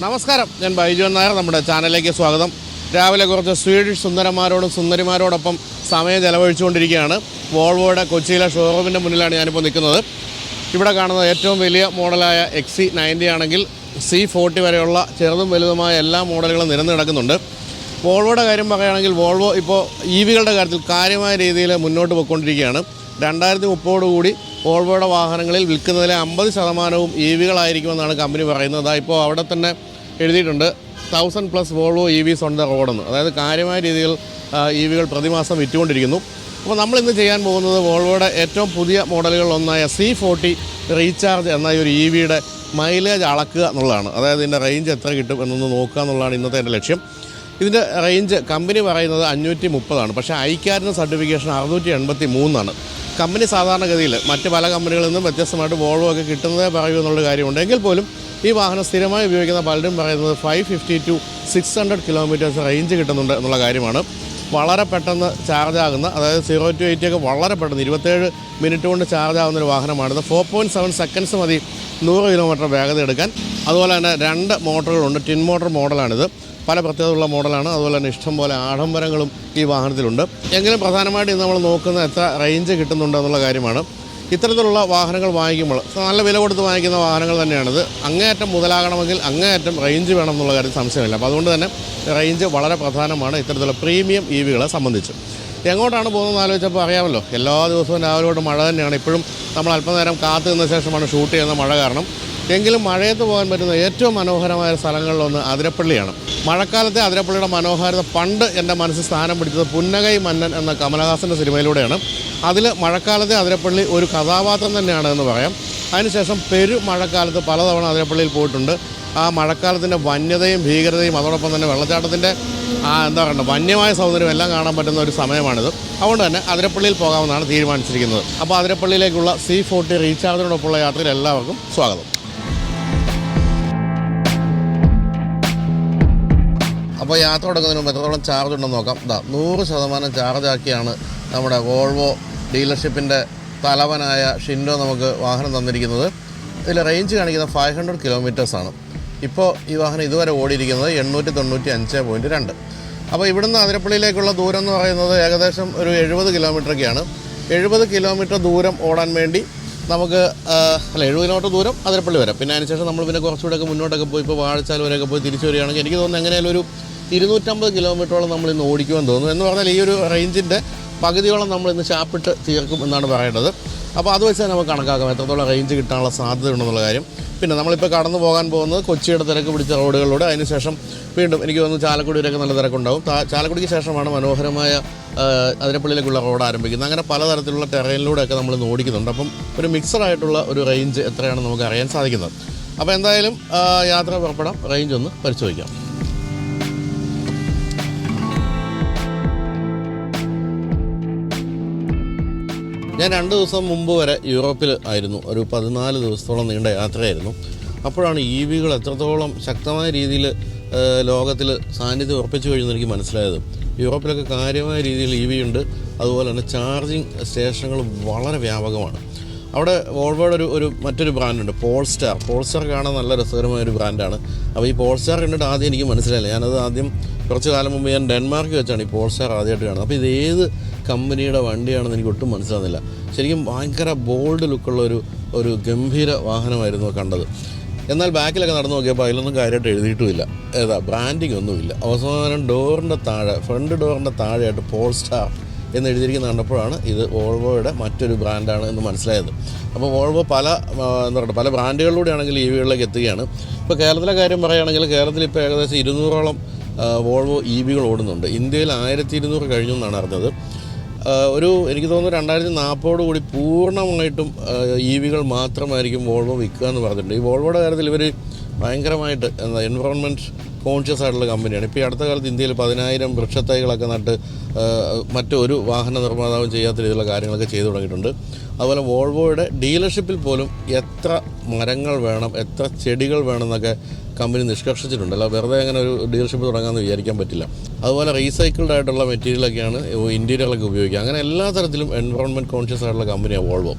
നമസ്കാരം, ഞാൻ ബൈജു നായർ. നമ്മുടെ ചാനലിലേക്ക് സ്വാഗതം. രാവിലെ കുറച്ച് സ്വീഡിഷ് സുന്ദരന്മാരോടും സുന്ദരിമാരോടൊപ്പം സമയം ചെലവഴിച്ചുകൊണ്ടിരിക്കുകയാണ്. വോൾവോയുടെ കൊച്ചിയിലെ ഷോറൂമിൻ്റെ മുന്നിലാണ് ഞാനിപ്പോൾ നിൽക്കുന്നത്. ഇവിടെ കാണുന്നത് ഏറ്റവും വലിയ മോഡലായ XC90 ആണെങ്കിൽ C40 വരെയുള്ള ചെറുതും വലുതുമായ എല്ലാ മോഡലുകളും നിരന്ന് കിടക്കുന്നുണ്ട്. വോൾവോയുടെ കാര്യം പറയുകയാണെങ്കിൽ വോൾവോ ഇപ്പോൾ EVകളുടെ കാര്യത്തിൽ കാര്യമായ രീതിയിൽ മുന്നോട്ട് പോയിക്കൊണ്ടിരിക്കുകയാണ്. 2030 കൂടി വോൾവോയുടെ വാഹനങ്ങളിൽ വിൽക്കുന്നതിലെ 50% EVകളായിരിക്കുമെന്നാണ് കമ്പനി പറയുന്നത്. ഇപ്പോൾ അവിടെ തന്നെ എഴുതിയിട്ടുണ്ട് 1000+ വോൾവോ EVs ഓൺ ദ റോഡെന്ന്. അതായത് കാര്യമായ രീതിയിൽ EVകൾ പ്രതിമാസം വിറ്റുകൊണ്ടിരിക്കുന്നു. അപ്പോൾ നമ്മളിന്ന് ചെയ്യാൻ പോകുന്നത് വോൾവോയുടെ ഏറ്റവും പുതിയ മോഡലുകളിലൊന്നായ C40 റീചാർജ് എന്ന ഒരു EVയുടെ മൈലേജ് അളക്കുക എന്നുള്ളതാണ്. അതായത് ഇതിൻ്റെ റേഞ്ച് എത്ര കിട്ടും എന്നൊന്ന് നോക്കുക എന്നുള്ളതാണ് ഇന്നത്തെ എൻ്റെ ലക്ഷ്യം. ഇതിൻ്റെ റേഞ്ച് കമ്പനി പറയുന്നത് 530 പക്ഷേ ഐക്കാരിൻ്റെ സർട്ടിഫിക്കേഷൻ 683 കമ്പനി സാധാരണഗതിയിൽ മറ്റ് പല കമ്പനികളിൽ നിന്നും വ്യത്യസ്തമായിട്ട് വോൾവോ ഒക്കെ കിട്ടുന്നതേ പറയൂ എന്നുള്ള കാര്യമുണ്ട്. എങ്കിൽ പോലും ഈ വാഹനം സ്ഥിരമായി ഉപയോഗിക്കുന്ന പലരും പറയുന്നത് 550 to 600 കിലോമീറ്റേഴ്സ് റേഞ്ച് കിട്ടുന്നുണ്ട് എന്നുള്ള കാര്യമാണ്. വളരെ പെട്ടെന്ന് ചാർജ് ആകുന്ന, അതായത് 0 to 80 ഒക്കെ വളരെ പെട്ടെന്ന് 27 മിനിറ്റ് കൊണ്ട് ചാർജ് ആകുന്നൊരു വാഹനമാണിത്. 4.7 സെക്കൻഡ്സ് മതി 100 കിലോമീറ്റർ വേഗത എടുക്കാൻ. അതുപോലെ തന്നെ 2 മോട്ടറുകളുണ്ട്. Tin motor മോഡലാണിത്. പല പ്രത്യേകതയുള്ള മോഡലാണ്. അതുപോലെ തന്നെ ഇഷ്ടംപോലെ ആഡംബരങ്ങളും ഈ വാഹനത്തിലുണ്ട്. എങ്കിലും പ്രധാനമായിട്ട് ഇന്ന് നമ്മൾ നോക്കുന്നത് എത്ര റേഞ്ച് കിട്ടുന്നുണ്ട് എന്നുള്ള കാര്യമാണ്. ഇത്തരത്തിലുള്ള വാഹനങ്ങൾ വാങ്ങിക്കുമ്പോൾ നല്ല വില കൊടുത്ത് വാങ്ങിക്കുന്ന വാഹനങ്ങൾ തന്നെയാണിത്. അങ്ങേയറ്റം മുതലാകണമെങ്കിൽ അങ്ങേയറ്റം റേഞ്ച് വേണം എന്നുള്ള കാര്യം സംശയമില്ല. അപ്പോൾ അതുകൊണ്ട് തന്നെ റേഞ്ച് വളരെ പ്രധാനമാണ് ഇത്തരത്തിലുള്ള പ്രീമിയം EVകളെ സംബന്ധിച്ച്. എങ്ങോട്ടാണ് പോകുന്നതെന്ന് ആലോചിച്ചപ്പോൾ അറിയാമല്ലോ, എല്ലാ ദിവസവും രാവിലെ തൊട്ട് മഴ തന്നെയാണ്. ഇപ്പോഴും നമ്മൾ അല്പനേരം കാത്തു നിന്ന ശേഷമാണ് ഷൂട്ട് ചെയ്യുന്ന മഴ കാരണം. എങ്കിലും മഴയത്ത് പോകാൻ പറ്റുന്ന ഏറ്റവും മനോഹരമായ സ്ഥലങ്ങളിലൊന്ന് അതിരപ്പള്ളിയാണ്. മഴക്കാലത്തെ അതിരപ്പള്ളിയുടെ മനോഹാരിത പണ്ട് എൻ്റെ മനസ്സിൽ സ്ഥാനം പിടിച്ചത് പുന്നകൈ മന്നൻ എന്ന കമലഹാസൻ്റെ സിനിമയിലൂടെയാണ്. അതിൽ മഴക്കാലത്തെ അതിരപ്പള്ളി ഒരു കഥാപാത്രം തന്നെയാണ് എന്ന് പറയാം. അതിനുശേഷം മഴക്കാലത്ത് പലതവണ അതിരപ്പള്ളിയിൽ പോയിട്ടുണ്ട്. ആ മഴക്കാലത്തിൻ്റെ വന്യതയും ഭീകരതയും അതോടൊപ്പം തന്നെ വെള്ളച്ചാട്ടത്തിൻ്റെ വന്യമായ സൗന്ദര്യം എല്ലാം കാണാൻ പറ്റുന്ന ഒരു സമയമാണിത്. അതുകൊണ്ട് തന്നെ അതിരപ്പള്ളിയിൽ പോകാമെന്നാണ് തീരുമാനിച്ചിരിക്കുന്നത്. അപ്പോൾ അതിരപ്പള്ളിയിലേക്കുള്ള C40 റീചാർജിനോടൊപ്പമുള്ള യാത്രയിൽ എല്ലാവർക്കും സ്വാഗതം. അപ്പോൾ യാത്ര തുടങ്ങുന്നതിന് മുമ്പ് എത്രത്തോളം ചാർജ് ഉണ്ടെന്ന് നോക്കാം. 100% ചാർജാക്കിയാണ് നമ്മുടെ വോൾവോ ഡീലർഷിപ്പിൻ്റെ തലവനായ ഷിൻഡോ നമുക്ക് വാഹനം തന്നിരിക്കുന്നത്. ഇതിൽ റേഞ്ച് കാണിക്കുന്നത് 500 കിലോമീറ്റേഴ്സാണ്. ഇപ്പോൾ ഈ വാഹനം ഇതുവരെ ഓടിയിരിക്കുന്നത് 895.2. അപ്പോൾ ഇവിടുന്ന് അതിരപ്പള്ളിയിലേക്കുള്ള ദൂരം എന്ന് പറയുന്നത് ഏകദേശം ഒരു 70 കിലോമീറ്ററൊക്കെയാണ്. 70 കിലോമീറ്റർ ദൂരം ഓടാൻ വേണ്ടി നമുക്ക് 70 കിലോമീറ്റർ ദൂരം അതിരപ്പള്ളി വരാം. പിന്നെ അതിനുശേഷം നമ്മൾ പിന്നെ കുറച്ചുകൂടെയൊക്കെ മുന്നോട്ടൊക്കെ പോയി ഇപ്പോൾ വാഴച്ചാൽ വരെയൊക്കെ പോയി തിരിച്ചു വരികയാണെങ്കിൽ എനിക്ക് തോന്നുന്നു എങ്ങനെയാലും ഒരു 250 കിലോമീറ്ററോളം നമ്മൾ ഇന്ന് ഓടിക്കുമെന്ന് തോന്നുന്നു. എന്ന് പറഞ്ഞാൽ ഈ ഒരു റേഞ്ചിൻ്റെ പകുതിയോളം നമ്മൾ ഇന്ന് ചാപ്പിട്ട് തീർക്കും എന്നാണ് പറയേണ്ടത്. അപ്പോൾ അത് വെച്ച് നമുക്ക് കണക്കാക്കാം എത്രത്തോളം റേഞ്ച് കിട്ടാനുള്ള സാധ്യത ഉണ്ടെന്നുള്ള കാര്യം. പിന്നെ നമ്മളിപ്പോൾ കടന്നു പോകാൻ പോകുന്നത് കൊച്ചിയുടെ തിരക്ക് പിടിച്ച റോഡുകളിലൂടെ. അതിനുശേഷം വീണ്ടും എനിക്ക് തോന്നുന്നു ചാലക്കുടിയിലൊക്കെ നല്ല തിരക്കുണ്ടാവും. ചാലക്കുടിക്ക് ശേഷമാണ് മനോഹരമായ അതിരപ്പള്ളിയിലേക്കുള്ള റോഡ് ആരംഭിക്കുന്നത്. അങ്ങനെ പലതരത്തിലുള്ള ടെറൈനിലൂടെയൊക്കെ നമ്മൾ ഓടിക്കുന്നുണ്ട്. അപ്പം ഒരു മിക്സഡായിട്ടുള്ള ഒരു റേഞ്ച് എത്രയാണെന്ന് നമുക്ക് അറിയാൻ സാധിക്കുന്നത്. അപ്പോൾ എന്തായാലും യാത്ര പുറപ്പെടാം. റേഞ്ച് ഒന്ന് പരിശോധിക്കാം. ഞാൻ 2 ദിവസം മുമ്പ് വരെ യൂറോപ്പിൽ ആയിരുന്നു. ഒരു 14 ദിവസത്തോളം നീണ്ട യാത്രയായിരുന്നു. അപ്പോഴാണ് EVകൾ എത്രത്തോളം ശക്തമായ രീതിയിൽ ലോകത്തിൽ സാന്നിധ്യം ഉറപ്പിച്ചു കഴിഞ്ഞെന്ന് എനിക്ക് മനസ്സിലായത്. യൂറോപ്പിലൊക്കെ കാര്യമായ രീതിയിൽ EV ഉണ്ട്. അതുപോലെ തന്നെ ചാർജിങ് സ്റ്റേഷനുകൾ വളരെ വ്യാപകമാണ്. അവിടെ വോൾവോയുടെ മറ്റൊരു ബ്രാൻഡുണ്ട്, പോൾസ്റ്റാർ കാണാൻ നല്ല രസകരമായൊരു ബ്രാൻഡാണ്. അപ്പോൾ ഈ പോൾസ്റ്റാർ കണ്ടിട്ട് ആദ്യം എനിക്ക് മനസ്സിലായില്ല. ഞാനത് ആദ്യം കുറച്ച് കാലം മുമ്പ് ഞാൻ ഡെൻമാർക്കിൽ വെച്ചാണ് ഈ പോൾസ്റ്റാർ ആദ്യമായിട്ട് കാണുന്നത്. അപ്പോൾ ഇത് ഏത് കമ്പനിയുടെ വണ്ടിയാണെന്ന് എനിക്ക് ഒട്ടും മനസ്സിലാകുന്നില്ല. ശരിക്കും ഭയങ്കര ബോൾഡ് ലുക്കുള്ള ഒരു ഗംഭീര വാഹനമായിരുന്നു കണ്ടത്. എന്നാൽ ബാക്കിലൊക്കെ നടന്നു നോക്കിയപ്പോൾ അതിലൊന്നും കാര്യമായിട്ട് എഴുതിയിട്ടുമില്ല, ബ്രാൻഡിങ് ഒന്നുമില്ല. അവസാനം ഫ്രണ്ട് ഡോറിൻ്റെ താഴെയായിട്ട് പോൾസ്റ്റാർ എന്ന് എഴുതിയിരിക്കുന്ന കണ്ടപ്പോഴാണ് ഇത് വോൾവോയുടെ മറ്റൊരു ബ്രാൻഡാണ് എന്ന് മനസ്സിലായത്. അപ്പോൾ വോൾവോ പല ബ്രാൻഡുകളിലൂടെയാണെങ്കിൽ EVകളിലേക്ക് എത്തുകയാണ്. ഇപ്പോൾ കേരളത്തിലെ കാര്യം പറയുകയാണെങ്കിൽ കേരളത്തിൽ ഇപ്പോൾ ഏകദേശം 200ഓളം വോൾവോ EVകൾ ഓടുന്നുണ്ട്. ഇന്ത്യയിൽ 1200 കഴിഞ്ഞു എന്നാണ് അറിഞ്ഞത്. എനിക്ക് തോന്നുന്നു 2040 കൂടി പൂർണ്ണമായിട്ടും EVകൾ മാത്രമായിരിക്കും വോൾവോ വിൽക്കുക എന്ന് പറഞ്ഞിട്ടുണ്ട്. ഈ വോൾവോയുടെ കാര്യത്തിൽ ഇവർ ഭയങ്കരമായിട്ട് എൻവറോൺമെൻറ്റ് കോൺഷ്യസ് ആയിട്ടുള്ള കമ്പനിയാണ്. ഇപ്പോൾ ഈ അടുത്ത കാലത്ത് ഇന്ത്യയിൽ 10,000 വൃക്ഷത്തൈകളൊക്കെ നട്ട് മറ്റൊരു വാഹന നിർമ്മാതാവും ചെയ്യാത്ത രീതിയിലുള്ള കാര്യങ്ങളൊക്കെ ചെയ്തു തുടങ്ങിയിട്ടുണ്ട്. അതുപോലെ വോൾവോയുടെ ഡീലർഷിപ്പിൽ പോലും എത്ര മരങ്ങൾ വേണം, എത്ര ചെടികൾ വേണമെന്നൊക്കെ കമ്പനി നിഷ്കർഷിച്ചിട്ടുണ്ട്. അല്ല വെറുതെ അങ്ങനെ ഒരു ഡീലർഷിപ്പ് തുടങ്ങാമെന്ന് വിചാരിക്കാൻ പറ്റില്ല. അതുപോലെ റീസൈക്കിൾഡ് ആയിട്ടുള്ള മെറ്റീരിയലൊക്കെയാണ് ഇൻറ്റീരിയറൊക്കെ ഉപയോഗിക്കുക. അങ്ങനെ എല്ലാ തരത്തിലും എൻവറോൺമെൻറ്റ് കോൺഷ്യസ് ആയിട്ടുള്ള കമ്പനിയാണ് വോൾവോ.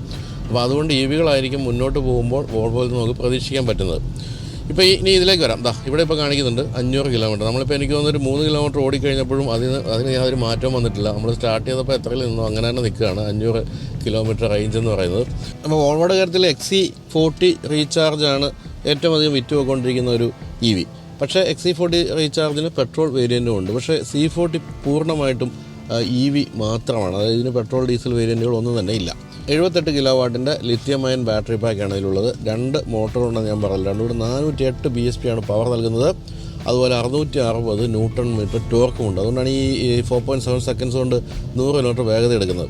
അപ്പോൾ അതുകൊണ്ട് EVകളായിരിക്കും മുന്നോട്ട് പോകുമ്പോൾ വോൾവോയിൽ നിന്ന് നമുക്ക് പ്രതീക്ഷിക്കാൻ പറ്റുന്നത്. ഇപ്പോൾ ഇനി ഇതിലേക്ക് വരാം. ഇവിടെ ഇപ്പോൾ കാണിക്കുന്നുണ്ട് 500 കിലോമീറ്റർ. നമ്മളിപ്പോൾ എനിക്ക് തോന്നുന്നൊരു 3 കിലോമീറ്റർ ഓടിക്കഴിഞ്ഞപ്പോഴും അതിന് യാതൊരു മാറ്റവും വന്നിട്ടില്ല. നമ്മൾ സ്റ്റാർട്ട് ചെയ്തപ്പോൾ എത്രയിൽ നിന്നോ അങ്ങനെ തന്നെ നിൽക്കുകയാണ് 500 കിലോമീറ്റർ റേഞ്ച് എന്ന് പറയുന്നത്. അപ്പോൾ വോൾവോയുടെ കാര്യത്തിൽ XC40 റീചാർജാണ് ഏറ്റവും അധികം വിറ്റ് പോയിക്കൊണ്ടിരിക്കുന്ന ഒരു EV. പക്ഷേ XC40 റീചാർജിന് പെട്രോൾ വേരിയൻറ്റും ഉണ്ട്. പക്ഷേ C40 പൂർണ്ണമായിട്ടും EV മാത്രമാണ്. അതായത് ഇതിന് പെട്രോൾ ഡീസൽ വേരിയൻറ്റുകളൊന്നും തന്നെ ഇല്ല. 78 കിലോ വാട്ടിൻ്റെ ലിഥിയം അയൺ ബാറ്ററി പാക്കാണ് ഇതിലുള്ളത്. 2 മോട്ടറുണ്ടെന്ന് ഞാൻ പറഞ്ഞില്ല. രണ്ടും കൂടെ 408 BSP ആണ് പവർ നൽകുന്നത്. അതുപോലെ 660 ന്യൂട്ടൺ മീറ്റർ ടോർക്കുമുണ്ട്. അതുകൊണ്ടാണ് ഈ 4.7 സെക്കൻഡ്സ് കൊണ്ട് 100 കിലോമീറ്റർ വേഗത എടുക്കുന്നത്.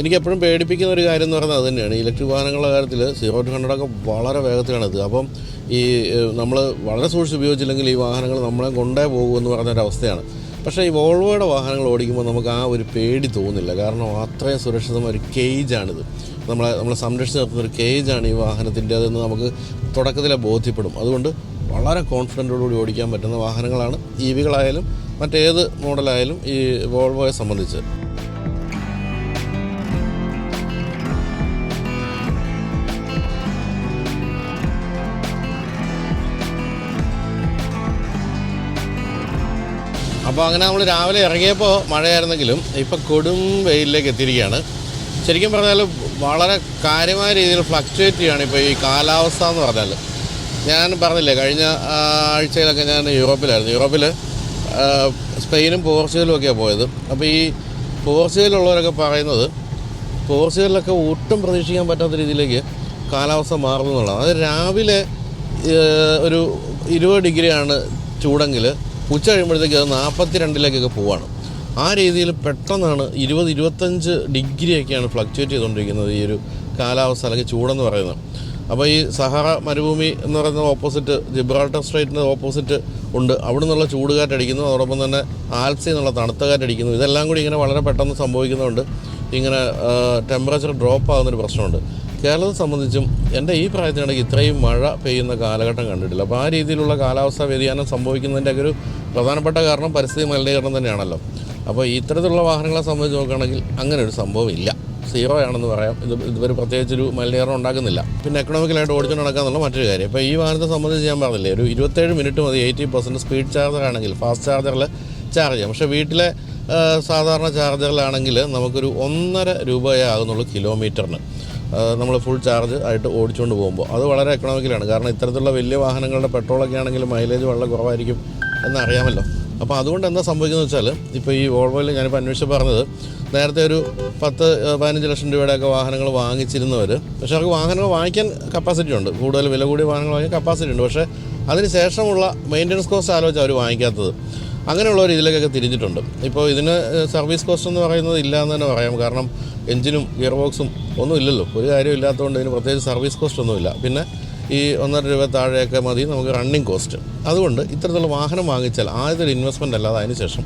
എനിക്കെപ്പോഴും പേടിപ്പിക്കുന്ന ഒരു കാര്യം എന്ന് പറയുന്നത് അത് തന്നെയാണ്. ഇലക്ട്രിക് വാഹനങ്ങളുടെ കാര്യത്തിൽ 0 to 100 ഒക്കെ വളരെ വേഗത്തിലാണ് എത്തുക. അപ്പം നമ്മൾ വളരെ സൂക്ഷിച്ച് ഉപയോഗിച്ചില്ലെങ്കിൽ ഈ വാഹനങ്ങൾ നമ്മളെ കൊണ്ടേ പോകുമെന്ന് പറഞ്ഞൊരവസ്ഥയാണ്. പക്ഷേ ഈ വോൾവോയുടെ വാഹനങ്ങൾ ഓടിക്കുമ്പോൾ നമുക്ക് ആ ഒരു പേടി തോന്നില്ല. കാരണം അത്രയും സുരക്ഷിതമായ ഒരു കേജാണിത്. നമ്മളെ സംരക്ഷിച്ച് നിർത്തുന്ന ഒരു കേജാണ് ഈ വാഹനത്തിൻ്റെ. അതെന്ന് നമുക്ക് തുടക്കത്തിലെ ബോധ്യപ്പെടും. അതുകൊണ്ട് വളരെ കോൺഫിഡൻറ്റോടുകൂടി ഓടിക്കാൻ പറ്റുന്ന വാഹനങ്ങളാണ് EVകളായാലും മറ്റേത് മോഡലായാലും ഈ വോൾവോയെ സംബന്ധിച്ച്. അപ്പോൾ അങ്ങനെ നമ്മൾ രാവിലെ ഇറങ്ങിയപ്പോൾ മഴയായിരുന്നെങ്കിലും ഇപ്പോൾ കൊടും വെയിലിലേക്ക് എത്തിയിരിക്കുകയാണ്. ശരിക്കും പറഞ്ഞാൽ വളരെ കാര്യമായ രീതിയിൽ ഫ്ലക്ച്വേറ്റ് ചെയ്യുകയാണ് ഇപ്പോൾ ഈ കാലാവസ്ഥ എന്ന് പറഞ്ഞാൽ. ഞാൻ പറഞ്ഞില്ലേ, കഴിഞ്ഞ ആഴ്ചയിലൊക്കെ ഞാൻ യൂറോപ്പിൽ സ്പെയിനും പോർച്ചുഗലും ഒക്കെയാണ് പോയത്. അപ്പോൾ ഈ പോർച്ചുഗലുള്ളവരൊക്കെ പറയുന്നത് പോർച്ചുഗലിലൊക്കെ ഒട്ടും പ്രതീക്ഷിക്കാൻ പറ്റാത്ത രീതിയിലേക്ക് കാലാവസ്ഥ മാറുന്നു എന്നുള്ളതാണ്. അത് രാവിലെ ഒരു 20 ഡിഗ്രിയാണ് ചൂടെങ്കിൽ ഉച്ച കഴിയുമ്പോഴത്തേക്ക് അത് 42 പോവാണ്. ആ രീതിയിൽ പെട്ടെന്നാണ് 20-25 ഡിഗ്രിയൊക്കെയാണ് ഫ്ലക്ച്വേറ്റ് ചെയ്തുകൊണ്ടിരിക്കുന്നത് ഈ ഒരു കാലാവസ്ഥ അല്ലെങ്കിൽ ചൂടെന്ന് പറയുന്നത്. അപ്പോൾ ഈ സഹാറ മരുഭൂമി എന്ന് പറയുന്ന ഓപ്പോസിറ്റ് ജിബ്രാൾട്ടർ സ്ട്രൈറ്റിൻ്റെ ഓപ്പോസിറ്റ് ഉണ്ട്. അവിടെ നിന്നുള്ള ചൂടുകാറ്റടിക്കുന്നു, അതോടൊപ്പം തന്നെ ആൽപ്സിൽ നിന്നുള്ള തണുത്ത കാറ്റടിക്കുന്നു. ഇതെല്ലാം കൂടി ഇങ്ങനെ വളരെ പെട്ടെന്ന് സംഭവിക്കുന്നതുകൊണ്ട് ഇങ്ങനെ ടെമ്പറേച്ചർ ഡ്രോപ്പ് ആകുന്നൊരു പ്രശ്നമുണ്ട്. കേരളത്തെ സംബന്ധിച്ചും എൻ്റെ ഈ പ്രായത്തിനിടയ്ക്ക് ഇത്രയും മഴ പെയ്യുന്ന കാലഘട്ടം കണ്ടിട്ടില്ല. അപ്പോൾ ആ രീതിയിലുള്ള കാലാവസ്ഥാ വ്യതിയാനം സംഭവിക്കുന്നതിൻ്റെയൊക്കെ ഒരു പ്രധാനപ്പെട്ട കാരണം പരിസ്ഥിതി മലിനീകരണം തന്നെയാണല്ലോ. അപ്പോൾ ഇത്തരത്തിലുള്ള വാഹനങ്ങളെ സംബന്ധിച്ച് നോക്കുകയാണെങ്കിൽ അങ്ങനെ ഒരു സംഭവം ഇല്ല, 0 ആണെന്ന് പറയാം. ഇതുവരെ പ്രത്യേകിച്ചൊരു മലിനീകരണം ഉണ്ടാക്കുന്നില്ല. പിന്നെ എക്കണോമിക്കലായിട്ട് ഓടിച്ചുകൊണ്ട് നടക്കാമെന്നുള്ള മറ്റൊരു കാര്യം. ഇപ്പോൾ ഈ വാഹനത്തെ സംബന്ധിച്ച് ഞാൻ പറഞ്ഞില്ലേ, ഒരു 27 മിനിറ്റ് മതി 80% സ്പീഡ് ചാർജറാണെങ്കിൽ ഫാസ്റ്റ് ചാർജറിൽ ചാർജ് ചെയ്യാം. പക്ഷേ വീട്ടിലെ സാധാരണ ചാർജറിലാണെങ്കിൽ നമുക്കൊരു 1.5 രൂപയേ ആകുന്നുള്ളൂ കിലോമീറ്ററിന്, നമ്മൾ ഫുൾ ചാർജ് ആയിട്ട് ഓടിച്ചുകൊണ്ട് പോകുമ്പോൾ. അത് വളരെ എക്കണോമിക്കലാണ്. കാരണം ഇത്തരത്തിലുള്ള വലിയ വാഹനങ്ങളുടെ പെട്രോളൊക്കെ ആണെങ്കിൽ മൈലേജ് വളരെ കുറവായിരിക്കും എന്നറിയാമല്ലോ. അപ്പോൾ അതുകൊണ്ട് എന്താ സംഭവിക്കുന്നത് വെച്ചാൽ, ഇപ്പോൾ ഈ വോൾവോയിൽ ഞാനിപ്പോൾ അന്വേഷിച്ച് പറഞ്ഞത്, നേരത്തെ ഒരു 10-15 ലക്ഷം രൂപയുടെയൊക്കെ വാഹനങ്ങൾ വാങ്ങിച്ചിരുന്നവർ, പക്ഷേ അവർക്ക് വാഹനങ്ങൾ വാങ്ങിക്കാൻ കപ്പാസിറ്റി ഉണ്ട്, കൂടുതൽ വില കൂടിയ വാഹനങ്ങൾ വാങ്ങിക്കാൻ കപ്പാസിറ്റി ഉണ്ട്. പക്ഷേ അതിന് ശേഷമുള്ള മെയിൻ്റനൻസ് കോസ്റ്റ് ആലോചിച്ച് അവർ വാങ്ങിക്കാത്തത്. അങ്ങനെയുള്ളവർ ഇതിലേക്കൊക്കെ തിരിഞ്ഞിട്ടുണ്ട്. ഇപ്പോൾ ഇതിന് സർവീസ് കോസ്റ്റ് എന്ന് പറയുന്നത് ഇല്ല എന്ന് തന്നെ പറയാം. കാരണം എഞ്ചിനും ഗിയർ ബോക്സും ഒന്നും ഇല്ലല്ലോ, ഒരു കാര്യം ഇല്ലാത്തതുകൊണ്ട് ഇതിന് പ്രത്യേകിച്ച് സർവീസ് കോസ്റ്റ് ഒന്നുമില്ല. പിന്നെ ഈ 1.5 രൂപ താഴെയൊക്കെ മതി നമുക്ക് റണ്ണിങ് കോസ്റ്റ്. അതുകൊണ്ട് ഇത്തരത്തിലുള്ള വാഹനം വാങ്ങിച്ചാൽ ആദ്യത്തെ ഒരു ഇൻവെസ്റ്റ്മെൻ്റ് അല്ലാതെ അതിന് ശേഷം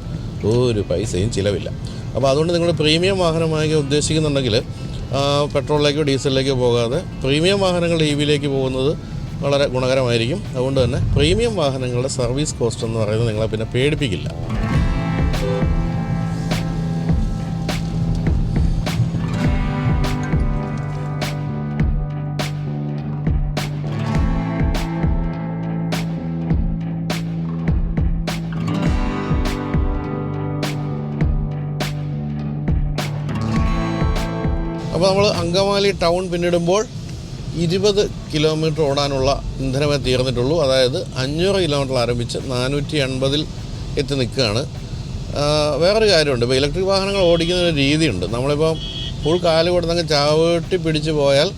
ഒരു പൈസയും ചിലവില്ല. അപ്പോൾ അതുകൊണ്ട് നിങ്ങൾ പ്രീമിയം വാഹനം വാങ്ങിക്കാൻ ഉദ്ദേശിക്കുന്നുണ്ടെങ്കിൽ പെട്രോളിലേക്കോ ഡീസലിലേക്കോ പോകാതെ പ്രീമിയം വാഹനങ്ങൾ EVയിലേക്ക് പോകുന്നത് വളരെ ഗുണകരമായിരിക്കും. അതുകൊണ്ട് തന്നെ പ്രീമിയം വാഹനങ്ങളുടെ സർവീസ് കോസ്റ്റ് എന്ന് പറയുന്നത് നിങ്ങളെ പിന്നെ പേടിപ്പിക്കില്ല. അപ്പോൾ നമ്മൾ അങ്കമാലി ടൗൺ പിന്നിടുമ്പോൾ 20 കിലോമീറ്റർ ഓടാനുള്ള ഇന്ധനമേ തീർന്നിട്ടുള്ളൂ. അതായത് 500 കിലോമീറ്റർ ആരംഭിച്ച് 480 എത്തി നിൽക്കുകയാണ്. വേറൊരു കാര്യമുണ്ട്, ഇപ്പോൾ ഇലക്ട്രിക് വാഹനങ്ങൾ ഓടിക്കുന്ന ഒരു രീതിയുണ്ട്. നമ്മളിപ്പോൾ ഫുൾ കാല് കൊടുത്തങ്ങ് ചവിട്ടി പിടിച്ച് പോയാൽ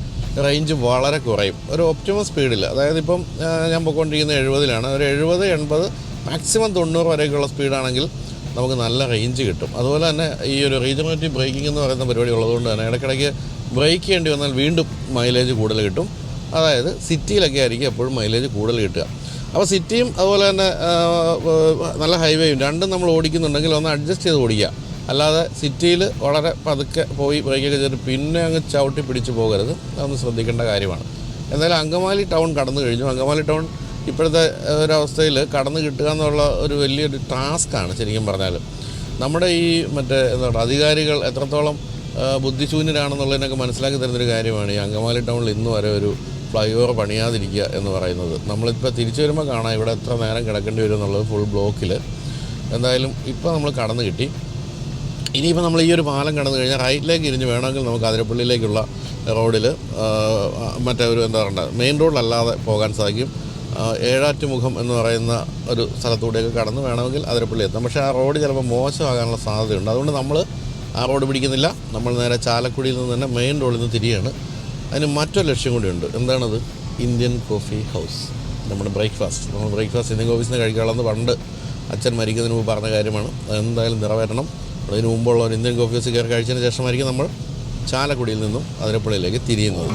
റേഞ്ച് വളരെ കുറയും, ഒരു ഒപ്റ്റിമം സ്പീഡിൽ. അതായത് ഇപ്പം ഞാൻ പോയിക്കൊണ്ടിരിക്കുന്നത് 70-ലാണ്. ഒരു 70-80 മാക്സിമം 90 വരെയൊക്കെയുള്ള സ്പീഡാണെങ്കിൽ നമുക്ക് നല്ല റേഞ്ച് കിട്ടും. അതുപോലെ തന്നെ ഈ ഒരു റീജനറേറ്റീവ് ബ്രേക്കിംഗ് എന്ന് പറയുന്ന പരിപാടി ഉള്ളതുകൊണ്ട് തന്നെ ഇടയ്ക്കിടയ്ക്ക് ബ്രേക്ക് ചെയ്യേണ്ടി വന്നാൽ വീണ്ടും മൈലേജ് കൂടുതൽ കിട്ടും. അതായത് സിറ്റിയിലൊക്കെ ആയിരിക്കും എപ്പോഴും മൈലേജ് കൂടുതൽ കിട്ടുക. അപ്പോൾ സിറ്റിയും അതുപോലെ തന്നെ നല്ല ഹൈവേയും രണ്ടും നമ്മൾ ഓടിക്കുന്നുണ്ടെങ്കിൽ ഒന്ന് അഡ്ജസ്റ്റ് ചെയ്ത് ഓടിക്കുക. അല്ലാതെ സിറ്റിയിൽ വളരെ പതുക്കെ പോയി ബ്രേക്കൊക്കെ ചെയ്തിട്ട് പിന്നെ അങ്ങ് ചവിട്ടി പിടിച്ച് പോകരുത്. അതൊന്ന് ശ്രദ്ധിക്കേണ്ട കാര്യമാണ്. എന്തായാലും അങ്കമാലി ടൗൺ കടന്നു കഴിഞ്ഞു. അങ്കമാലി ടൗൺ ഇപ്പോഴത്തെ ഒരവസ്ഥയിൽ കടന്നു കിട്ടുക എന്നുള്ള ഒരു വലിയൊരു ടാസ്ക്കാണ് ശരിക്കും പറഞ്ഞാൽ. നമ്മുടെ ഈ അധികാരികൾ എത്രത്തോളം ബുദ്ധിശൂന്യരാണെന്നുള്ളതിനൊക്കെ മനസ്സിലാക്കി തരുന്നൊരു കാര്യമാണ് ഈ അങ്കമാലി ടൗണിൽ ഇന്ന് വരെ ഒരു ഫ്ലൈ ഓവർ പണിയാതിരിക്കുക എന്ന് പറയുന്നത്. നമ്മളിപ്പോൾ തിരിച്ചു വരുമ്പോൾ കാണാം ഇവിടെ എത്ര നേരം കിടക്കേണ്ടി വരും എന്നുള്ളത് ഫുൾ ബ്ലോക്കിൽ. എന്തായാലും ഇപ്പോൾ നമ്മൾ കടന്നു കിട്ടി. ഇനിയിപ്പോൾ നമ്മൾ ഈ ഒരു പാലം കടന്നു കഴിഞ്ഞാൽ റൈറ്റിലേക്ക് ഇരിഞ്ഞ് വേണമെങ്കിൽ നമുക്ക് അതിരപ്പള്ളിയിലേക്കുള്ള റോഡിൽ മറ്റേ ഒരു എന്താ പറയുക മെയിൻ റോഡിലല്ലാതെ പോകാൻ സാധിക്കും. ഏഴാറ്റുമുഖം എന്ന് പറയുന്ന ഒരു സ്ഥലത്തൂടെയൊക്കെ കടന്ന് വേണമെങ്കിൽ അതിരപ്പള്ളി എത്താം. പക്ഷേ ആ റോഡ് ചിലപ്പോൾ മോശമാകാനുള്ള സാധ്യതയുണ്ട്. അതുകൊണ്ട് നമ്മൾ ആ റോഡ് പിടിക്കുന്നില്ല. നമ്മൾ നേരെ ചാലക്കുടിയിൽ നിന്ന് തന്നെ മെയിൻ റോഡിൽ നിന്ന് തിരിയാണ്. അതിന് മറ്റൊരു ലക്ഷ്യം കൂടിയുണ്ട്. എന്താണത്? Indian coffee house. നമ്മുടെ ബ്രേക്ക്ഫാസ്റ്റ് ഇന്ത്യൻ കോഫീസിൽ നിന്ന് കഴിക്കാനുള്ളത് പണ്ട് അച്ഛൻ മരിക്കുന്നതിന് മുമ്പ് പറഞ്ഞ കാര്യമാണ്. അതെന്തായാലും നിറവേറ്റണം. അതിന് മുമ്പുള്ള ഒരു ഇന്ത്യൻ കോഫി ഹൗസ് കയറി കഴിച്ചതിന് ശേഷമായിരിക്കും നമ്മൾ ചാലക്കുടിയിൽ നിന്നും അതിരപ്പള്ളിയിലേക്ക് തിരിയുന്നത്.